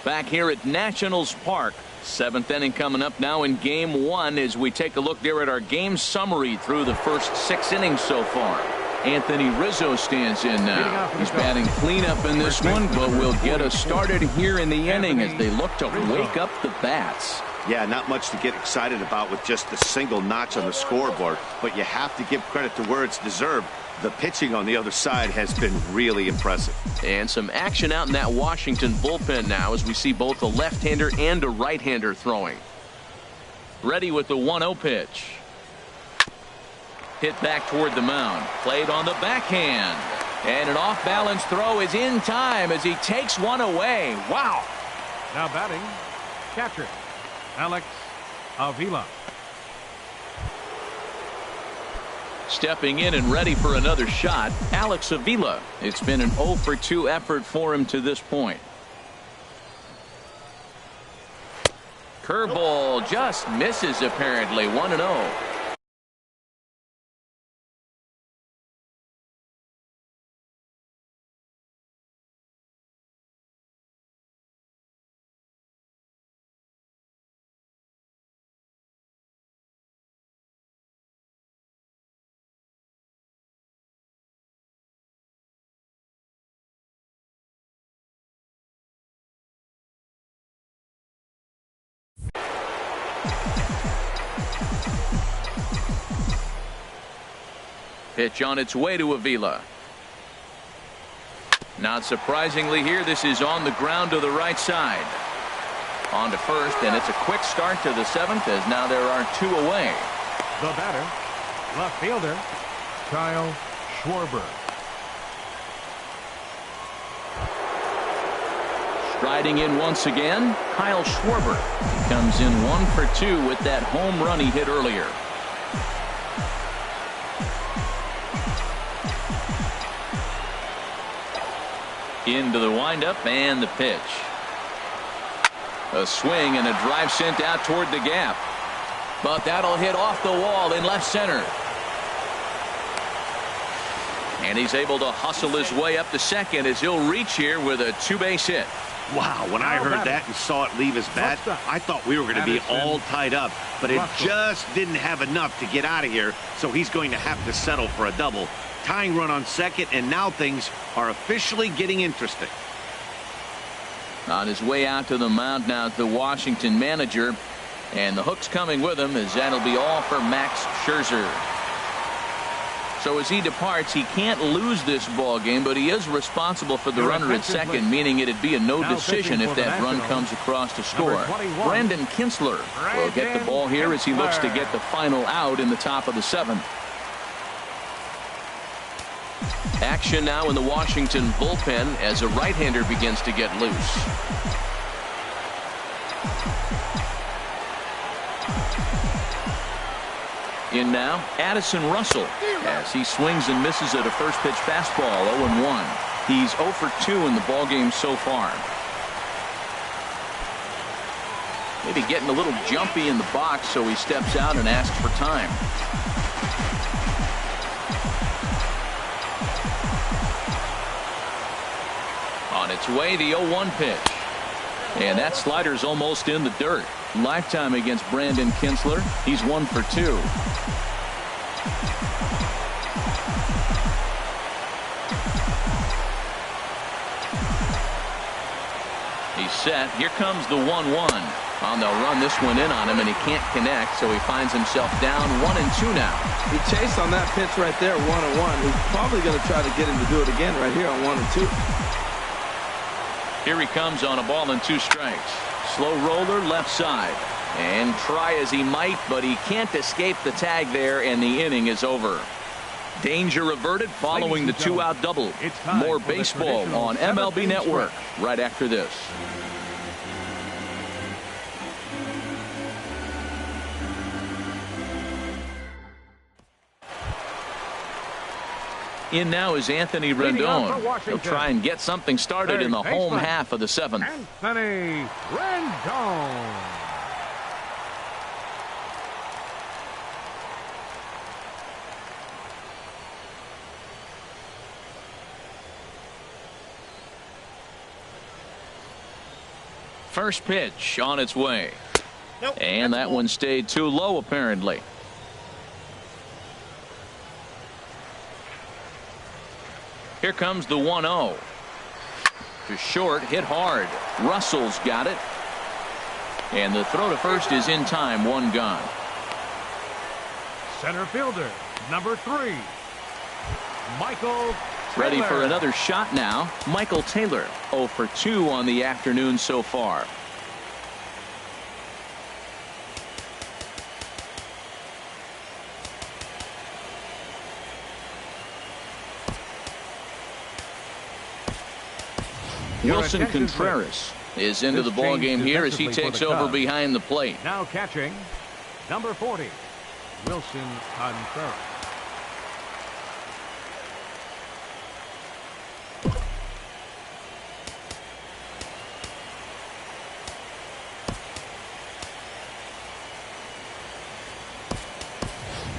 Speaker 1: Back here at Nationals Park. 7th inning coming up now in game 1 as we take a look there at our game summary through the first 6 innings so far. Anthony Rizzo stands in now. He's batting cleanup in this one, but will get us started here in the inning as they look to wake up the bats.
Speaker 2: Yeah, not much to get excited about with just a single notch on the scoreboard, but you have to give credit to where it's deserved. The pitching on the other side has been really impressive.
Speaker 1: And some action out in that Washington bullpen now as we see both a left-hander and a right-hander throwing. Ready with the 1-0 pitch. Hit back toward the mound. Played on the backhand. And an off-balance throw is in time as he takes one away. Wow.
Speaker 3: Now batting, catcher, Alex Avila.
Speaker 1: Stepping in and ready for another shot, Alex Avila. It's been an 0 for 2 effort for him to this point. Curveball just misses apparently. 1-0. Pitch on its way to Avila. Not surprisingly here, this is on the ground to the right side. On to first, and it's a quick start to the 7th as now there are 2 away.
Speaker 3: The batter, left fielder, Kyle Schwarber.
Speaker 1: Striding in once again, Kyle Schwarber. He comes in 1 for 2 with that home run he hit earlier. Into the windup and the pitch. A swing and a drive sent out toward the gap. But that'll hit off the wall in left center. And he's able to hustle his way up to second as he'll reach here with a 2-base hit.
Speaker 2: Wow, when I heard that and saw it leave his bat, I thought we were going to be all tied up, but it just didn't have enough to get out of here, so he's going to have to settle for a double. Tying run on second, and now things are officially getting interesting.
Speaker 1: On his way out to the mound now, the Washington manager, and the hook's coming with him as that'll be all for Max Scherzer. So as he departs, he can't lose this ball game, but he is responsible for the runner at second, meaning it'd be a no decision if that run comes across to score. Brandon Kinsler will get the ball here as he looks to get the final out in the top of the 7th. Action now in the Washington bullpen as a right-hander begins to get loose. In now, Addison Russell as he swings and misses at a first pitch fastball. 0-1. He's 0 for 2 in the ballgame so far. Maybe getting a little jumpy in the box, so he steps out and asks for time. On its way, the 0-1 pitch. And that slider's almost in the dirt. Lifetime against Brandon Kinsler. He's 1 for 2. He's set. Here comes the 1-1. On they'll run this one in on him, and he can't connect, so he finds himself down 1-2 now.
Speaker 4: He chased on that pitch right there, 1-1. He's probably going to try to get him to do it again right here on 1-2.
Speaker 1: Here he comes on a ball and 2 strikes. Slow roller left side. And try as he might, but he can't escape the tag there, and the inning is over. Danger averted following the 2-out double. More baseball on MLB Network right after this. In now is Anthony Rendon. He'll try and get something started in the home half of the 7th.
Speaker 3: Anthony Rendon.
Speaker 1: First pitch on its way.
Speaker 2: Nope,
Speaker 1: and that one stayed too low apparently. Here comes the 1-0. To short, hit hard. Russell's got it. And the throw to first is in time, 1 gone.
Speaker 3: Center fielder, number 3, Michael
Speaker 1: Ready
Speaker 3: Taylor.
Speaker 1: for another shot now. Michael Taylor, 0 for 2 on the afternoon so far. Wilson Contreras is into the ball game here as he takes over behind the plate.
Speaker 3: Now catching, number 40, Wilson Contreras.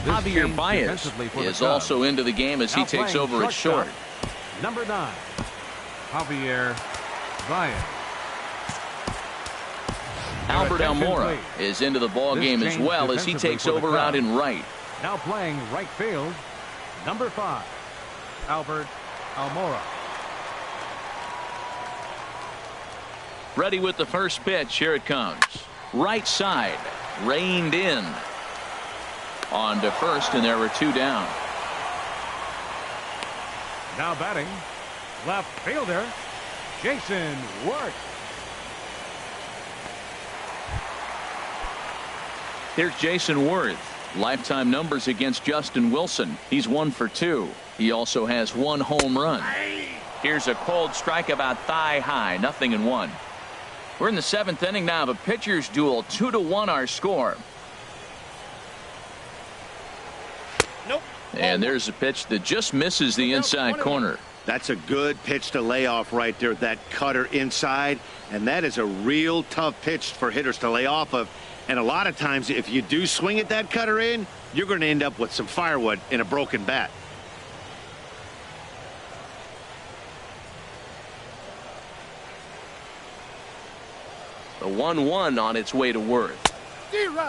Speaker 1: Javier Baez is also into the game as he takes over at short.
Speaker 3: Number 9, Javier Baez.
Speaker 1: Albert Almora is into the ball game as well as he takes over out in right.
Speaker 3: Now playing right field, number 5, Albert Almora.
Speaker 1: Ready with the first pitch. Here it comes. Right side, reined in. On to first, and there were 2 down.
Speaker 3: Now batting, left fielder, Jason Worth.
Speaker 1: Here's Jason Worth. Lifetime numbers against Justin Wilson. He's 1 for 2. He also has 1 home run. Here's a cold strike about thigh high. 0-1. We're in the 7th inning now of a pitcher's duel. 2-1 our score.
Speaker 2: Nope.
Speaker 1: And there's a pitch that just misses the inside corner.
Speaker 2: That's a good pitch to lay off right there. That cutter inside. And that is a real tough pitch for hitters to lay off of. And a lot of times if you do swing at that cutter in, you're going to end up with some firewood in a broken bat.
Speaker 1: The 1-1 on its way to Worth.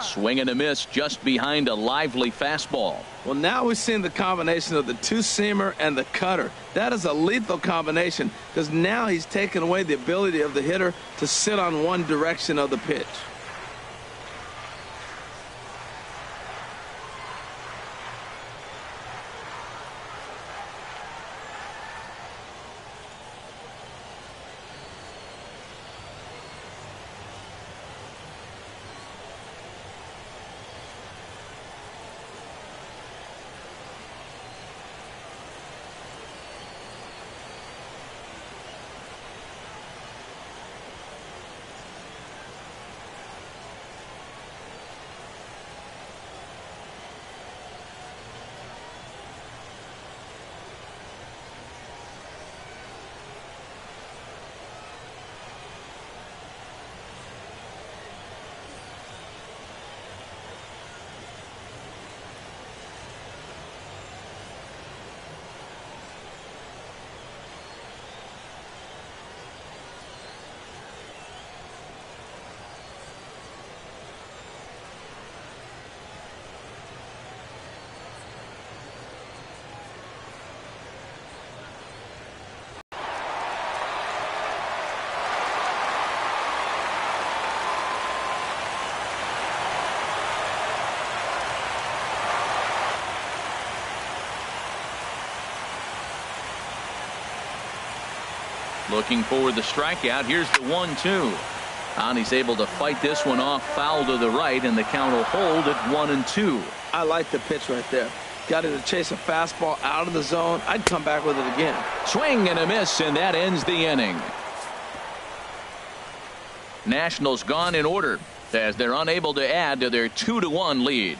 Speaker 1: Swing and a miss just behind a lively fastball.
Speaker 4: Well, now we're seeing the combination of the 2-seamer and the cutter. That is a lethal combination because now he's taken away the ability of the hitter to sit on one direction of the pitch.
Speaker 1: Looking for the strikeout. Here's the 1-2. And he's able to fight this one off, foul to the right, and the count will hold at 1-2.
Speaker 4: I like the pitch right there. Got it to chase a fastball out of the zone. I'd come back with it again.
Speaker 1: Swing and a miss, and that ends the inning. Nationals gone in order as they're unable to add to their 2-1 lead.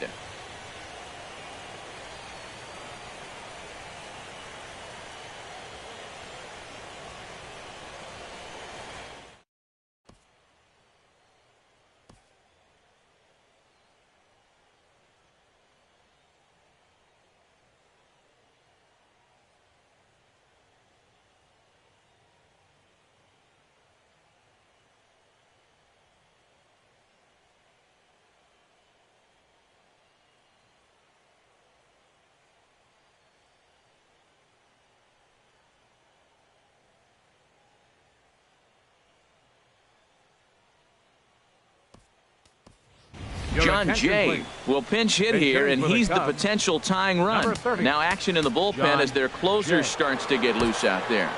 Speaker 1: John Jay will pinch hit here, and he's the potential tying run. Now action in the bullpen as their closer starts to get loose out there.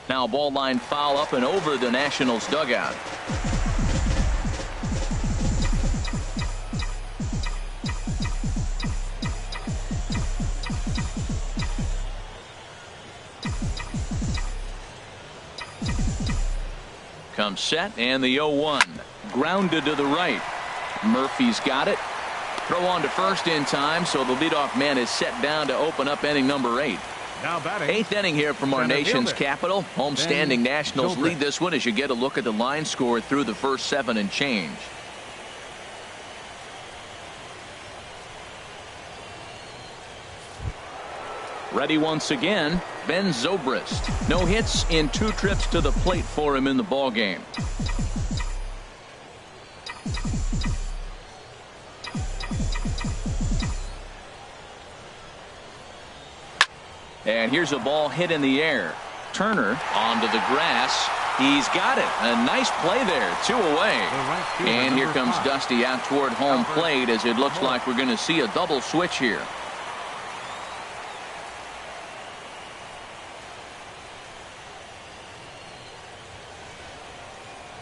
Speaker 1: Now ball line foul up and over the Nationals dugout. Comes set, and the 0-1. Grounded to the right. Murphy's got it. Throw on to first in time, so the leadoff man is set down to open up inning number 8.
Speaker 3: Now batting.
Speaker 1: 8th inning here from our nation's capital. Homestanding Nationals lead this one as you get a look at the line score through the first 7 and change. Ready once again, Ben Zobrist. No hits in 2 trips to the plate for him in the ballgame. And here's a ball hit in the air. Turner onto the grass. He's got it. A nice play there. 2 away. And here comes Dusty out toward home plate as it looks like we're going to see a double switch here.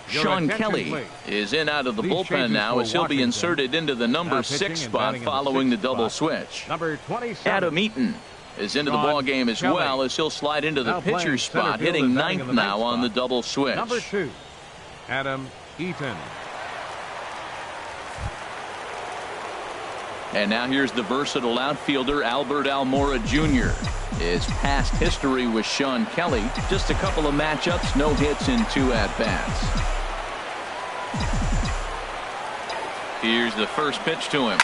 Speaker 1: Sean Kelly is in out of the bullpen now as he'll be inserted into the number 6 spot following the double switch. Adam Eaton is into the ball game as well as he'll slide into the pitcher's spot, hitting 9th now on the double switch.
Speaker 3: Number 2, Adam Eaton.
Speaker 1: And now here's the versatile outfielder Albert Almora Jr. His past history with Sean Kelly, just a couple of matchups, no hits in 2 at-bats. Here's the first pitch to him.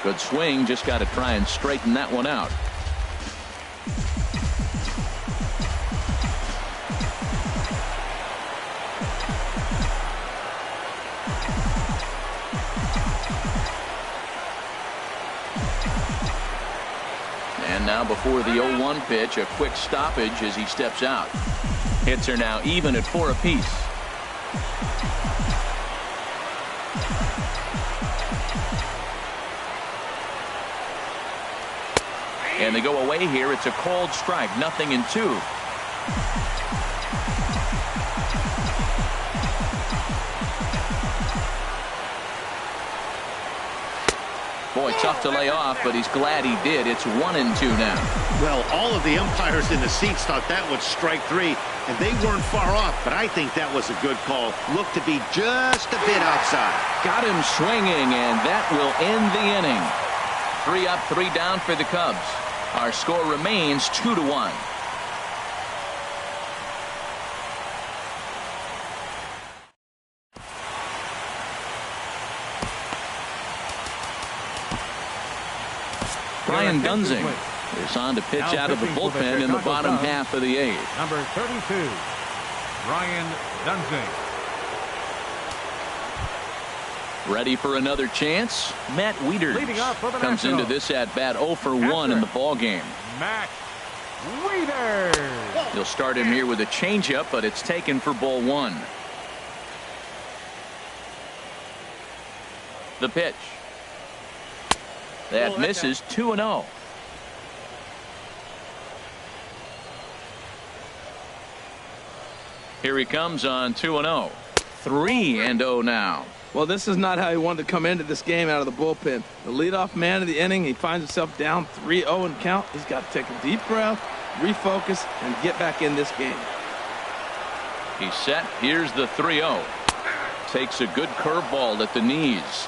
Speaker 1: Good swing, just got to try and straighten that one out. And now before the 0-1 pitch, a quick stoppage as he steps out. Hits are now even at 4 apiece. And they go away here. It's a called strike. 0-2. Boy, tough to lay off, but he's glad he did. It's 1-2 now.
Speaker 2: Well, all of the umpires in the seats thought that was strike 3, and they weren't far off, but I think that was a good call. Looked to be just a bit outside.
Speaker 1: Got him swinging, and that will end the inning. 3 up, 3 down for the Cubs. Our score remains 2-1. Brian Gunzing is on to pitch out of the bullpen in the bottom half of the 8th.
Speaker 3: Number 32, Ryan Dunsing.
Speaker 1: Ready for another chance? Matt Wieters
Speaker 3: Leading off for the
Speaker 1: comes into
Speaker 3: Nationals.
Speaker 1: this at bat 0 for 1 in the ball game.
Speaker 3: Matt Wieters.
Speaker 1: He'll start him here with a changeup, but it's taken for ball 1. The pitch. That misses 2-0. Here he comes on 2-0. 3-0 now.
Speaker 4: Well, this is not how he wanted to come into this game out of the bullpen. The leadoff man of the inning, he finds himself down 3-0 in count. He's got to take a deep breath, refocus, and get back in this game.
Speaker 1: He's set. Here's the 3-0. Takes a good curveball at the knees.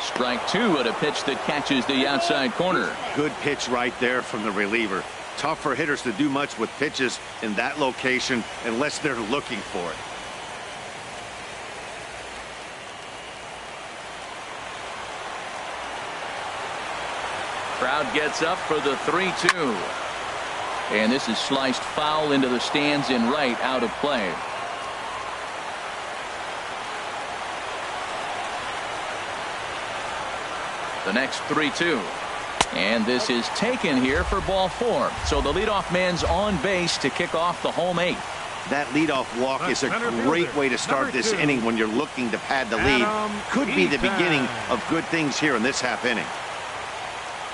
Speaker 1: Strike 2 at a pitch that catches the outside corner.
Speaker 2: Good pitch right there from the reliever. Tough for hitters to do much with pitches in that location unless they're looking for it.
Speaker 1: Crowd gets up for the 3-2. And this is sliced foul into the stands in right, out of play. The next 3-2. And this is taken here for ball 4. So the leadoff man's on base to kick off the home 8th.
Speaker 2: That leadoff walk is a great way to start this inning when you're looking to pad the lead. Could be the beginning of good things here in this half inning.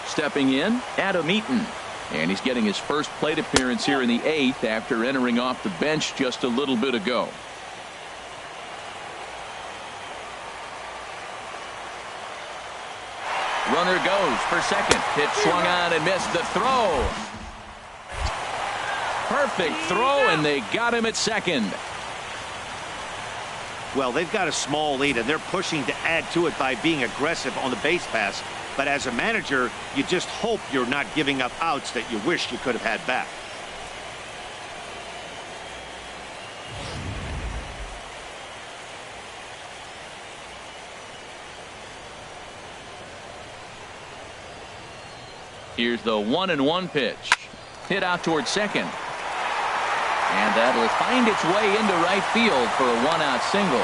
Speaker 1: Stepping in, Adam Eaton. And he's getting his first plate appearance here in the 8th after entering off the bench just a little bit ago. Runner goes for second. Pitch swung on and missed. The throw. Perfect throw, and they got him at second.
Speaker 2: Well, they've got a small lead, and they're pushing to add to it by being aggressive on the base pass. But as a manager, you just hope you're not giving up outs that you wish you could have had back.
Speaker 1: Here's the 1-1 pitch. Hit out towards second. And that'll find its way into right field for a 1-out single.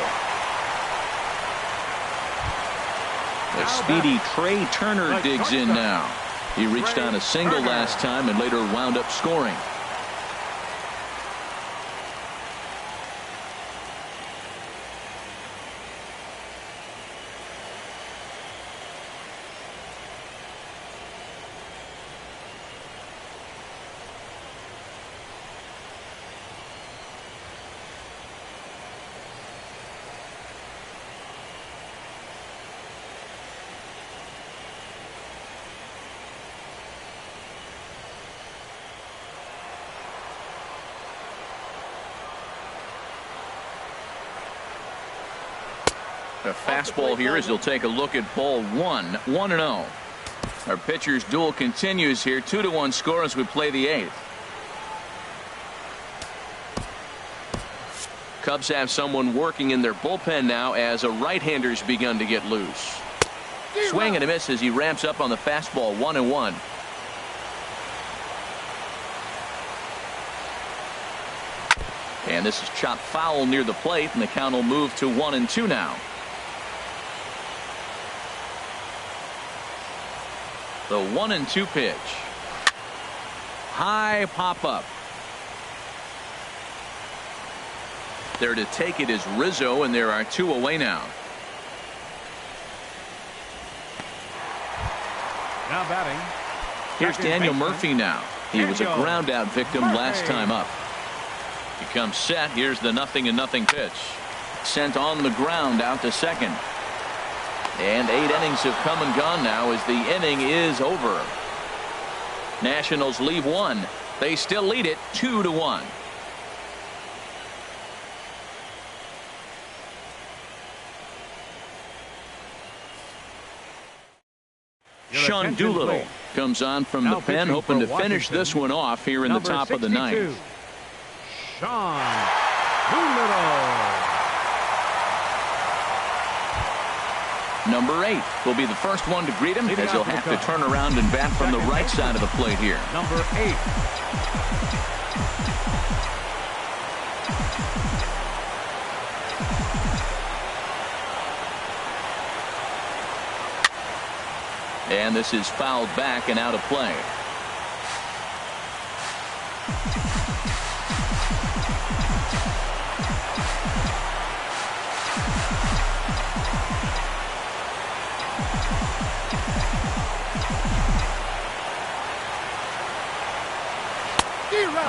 Speaker 1: The speedy Trey Turner digs in now. He reached on a single last time and later wound up scoring. A fastball here as he'll take a look at ball 1. 1-0. Our pitcher's duel continues here. 2-1 score as we play the 8th. Cubs have someone working in their bullpen now as a right-hander's begun to get loose. Swing and a miss as he ramps up on the fastball. 1-1. And this is chopped foul near the plate, and the count will move to 1-2 now. The 1-2 pitch. High pop up. There to take it is Rizzo, and there are 2 away now.
Speaker 3: Now batting.
Speaker 1: Here's Daniel Murphy now. He was a ground out victim last time up. He comes set. Here's the 0-0 pitch. Sent on the ground out to second. And 8 innings have come and gone now as the inning is over. Nationals leave 1. They still lead it 2-1. Sean Doolittle comes on from the pen, hoping to finish this one off here in the top of the 9th.
Speaker 3: Sean Doolittle.
Speaker 1: Number 8 will be the first one to greet him, as he'll have to turn around and bat from the right side of the plate here.
Speaker 3: Number 8.
Speaker 1: And this is fouled back and out of play.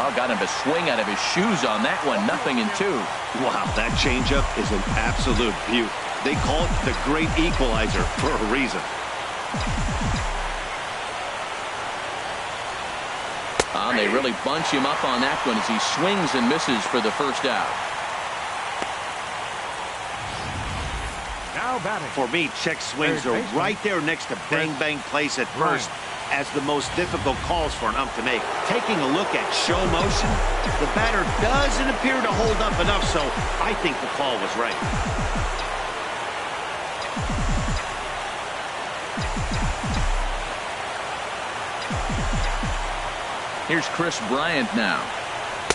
Speaker 1: Oh, got him to swing out of his shoes on that one. 0-2.
Speaker 2: Wow, that changeup is an absolute beaut. They call it the great equalizer for a reason.
Speaker 1: They really bunch him up on that one as he swings and misses for the first out.
Speaker 3: Now batting.
Speaker 2: For me, check swings are right there next to bang place at first as the most difficult calls for an ump to make. Taking a look at show motion, the batter doesn't appear to hold up enough, so I think the call was right.
Speaker 1: Here's Chris Bryant now,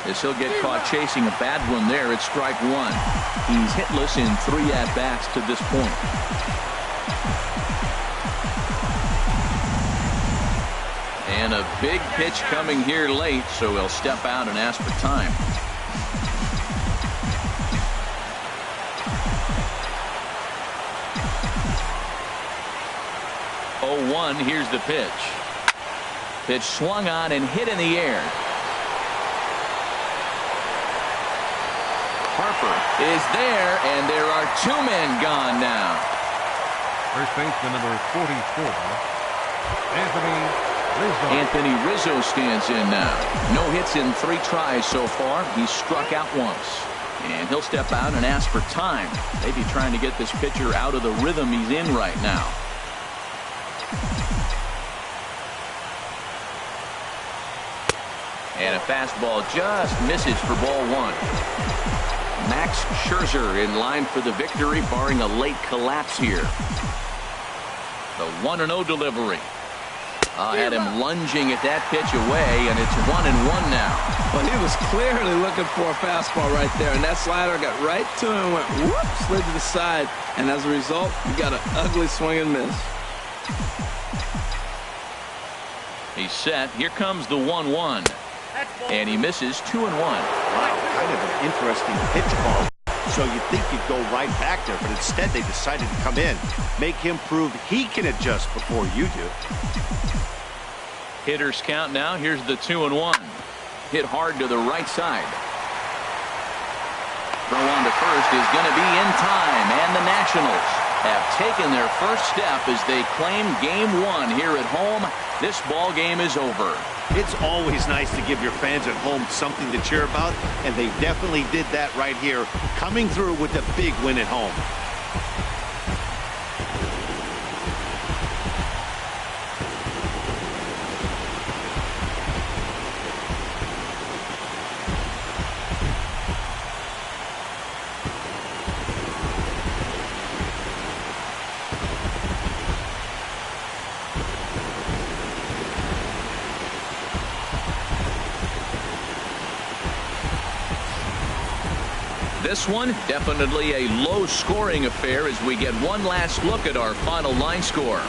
Speaker 1: as he'll get caught chasing a bad one there at strike 1. He's hitless in 3 at-bats to this point. And a big pitch coming here late, so he'll step out and ask for time. 0-1, here's the pitch. Pitch swung on and hit in the air. Harper is there, and there are 2 men gone now.
Speaker 3: First baseman number 44,
Speaker 1: Anthony Rizzo stands in now. No hits in 3 tries so far. He's struck out once. And he'll step out and ask for time. Maybe trying to get this pitcher out of the rhythm he's in right now. And a fastball just misses for ball 1. Max Scherzer in line for the victory, barring a late collapse here. The 1-0 delivery. Had him lunging at that pitch away, and it's 1-1 now.
Speaker 4: Well, he was clearly looking for a fastball right there, and that slider got right to him and went whoop, slid to the side, and as a result, you got an ugly swing and miss.
Speaker 1: He's set. Here comes the 1-1. And he misses 2-1.
Speaker 2: Wow, kind of an interesting pitch ball. So you'd think you'd go right back there, but instead they decided to come in. Make him prove he can adjust before you do.
Speaker 1: Hitters count now. Here's the 2-1. Hit hard to the right side. Throw on to first is going to be in time. And the Nationals have taken their first step as they claim game 1 here at home. This ball game is over.
Speaker 2: It's always nice to give your fans at home something to cheer about, and they definitely did that right here, coming through with a big win at home.
Speaker 1: This one, definitely a low-scoring affair as we get one last look at our final line score.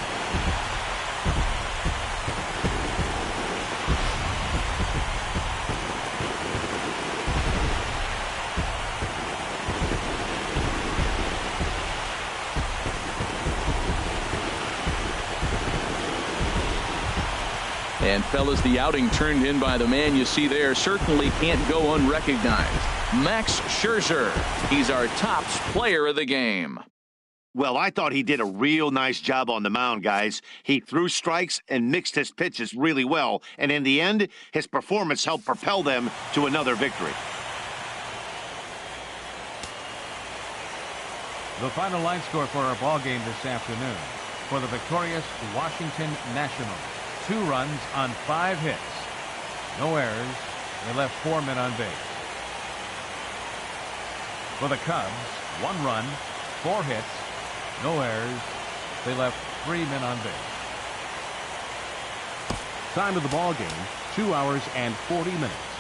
Speaker 1: And fellas, the outing turned in by the man you see there certainly can't go unrecognized. Max Scherzer. He's our top player of the game.
Speaker 2: Well, I thought he did a real nice job on the mound, guys. He threw strikes and mixed his pitches really well. And in the end, his performance helped propel them to another victory.
Speaker 3: The final line score for our ball game this afternoon. For the victorious Washington Nationals, 2 runs on 5 hits. No errors. They left 4 men on base. For the Cubs, 1 run, 4 hits, no errors, They left 3 men on base. Time of the ball game, 2 hours and 40 minutes.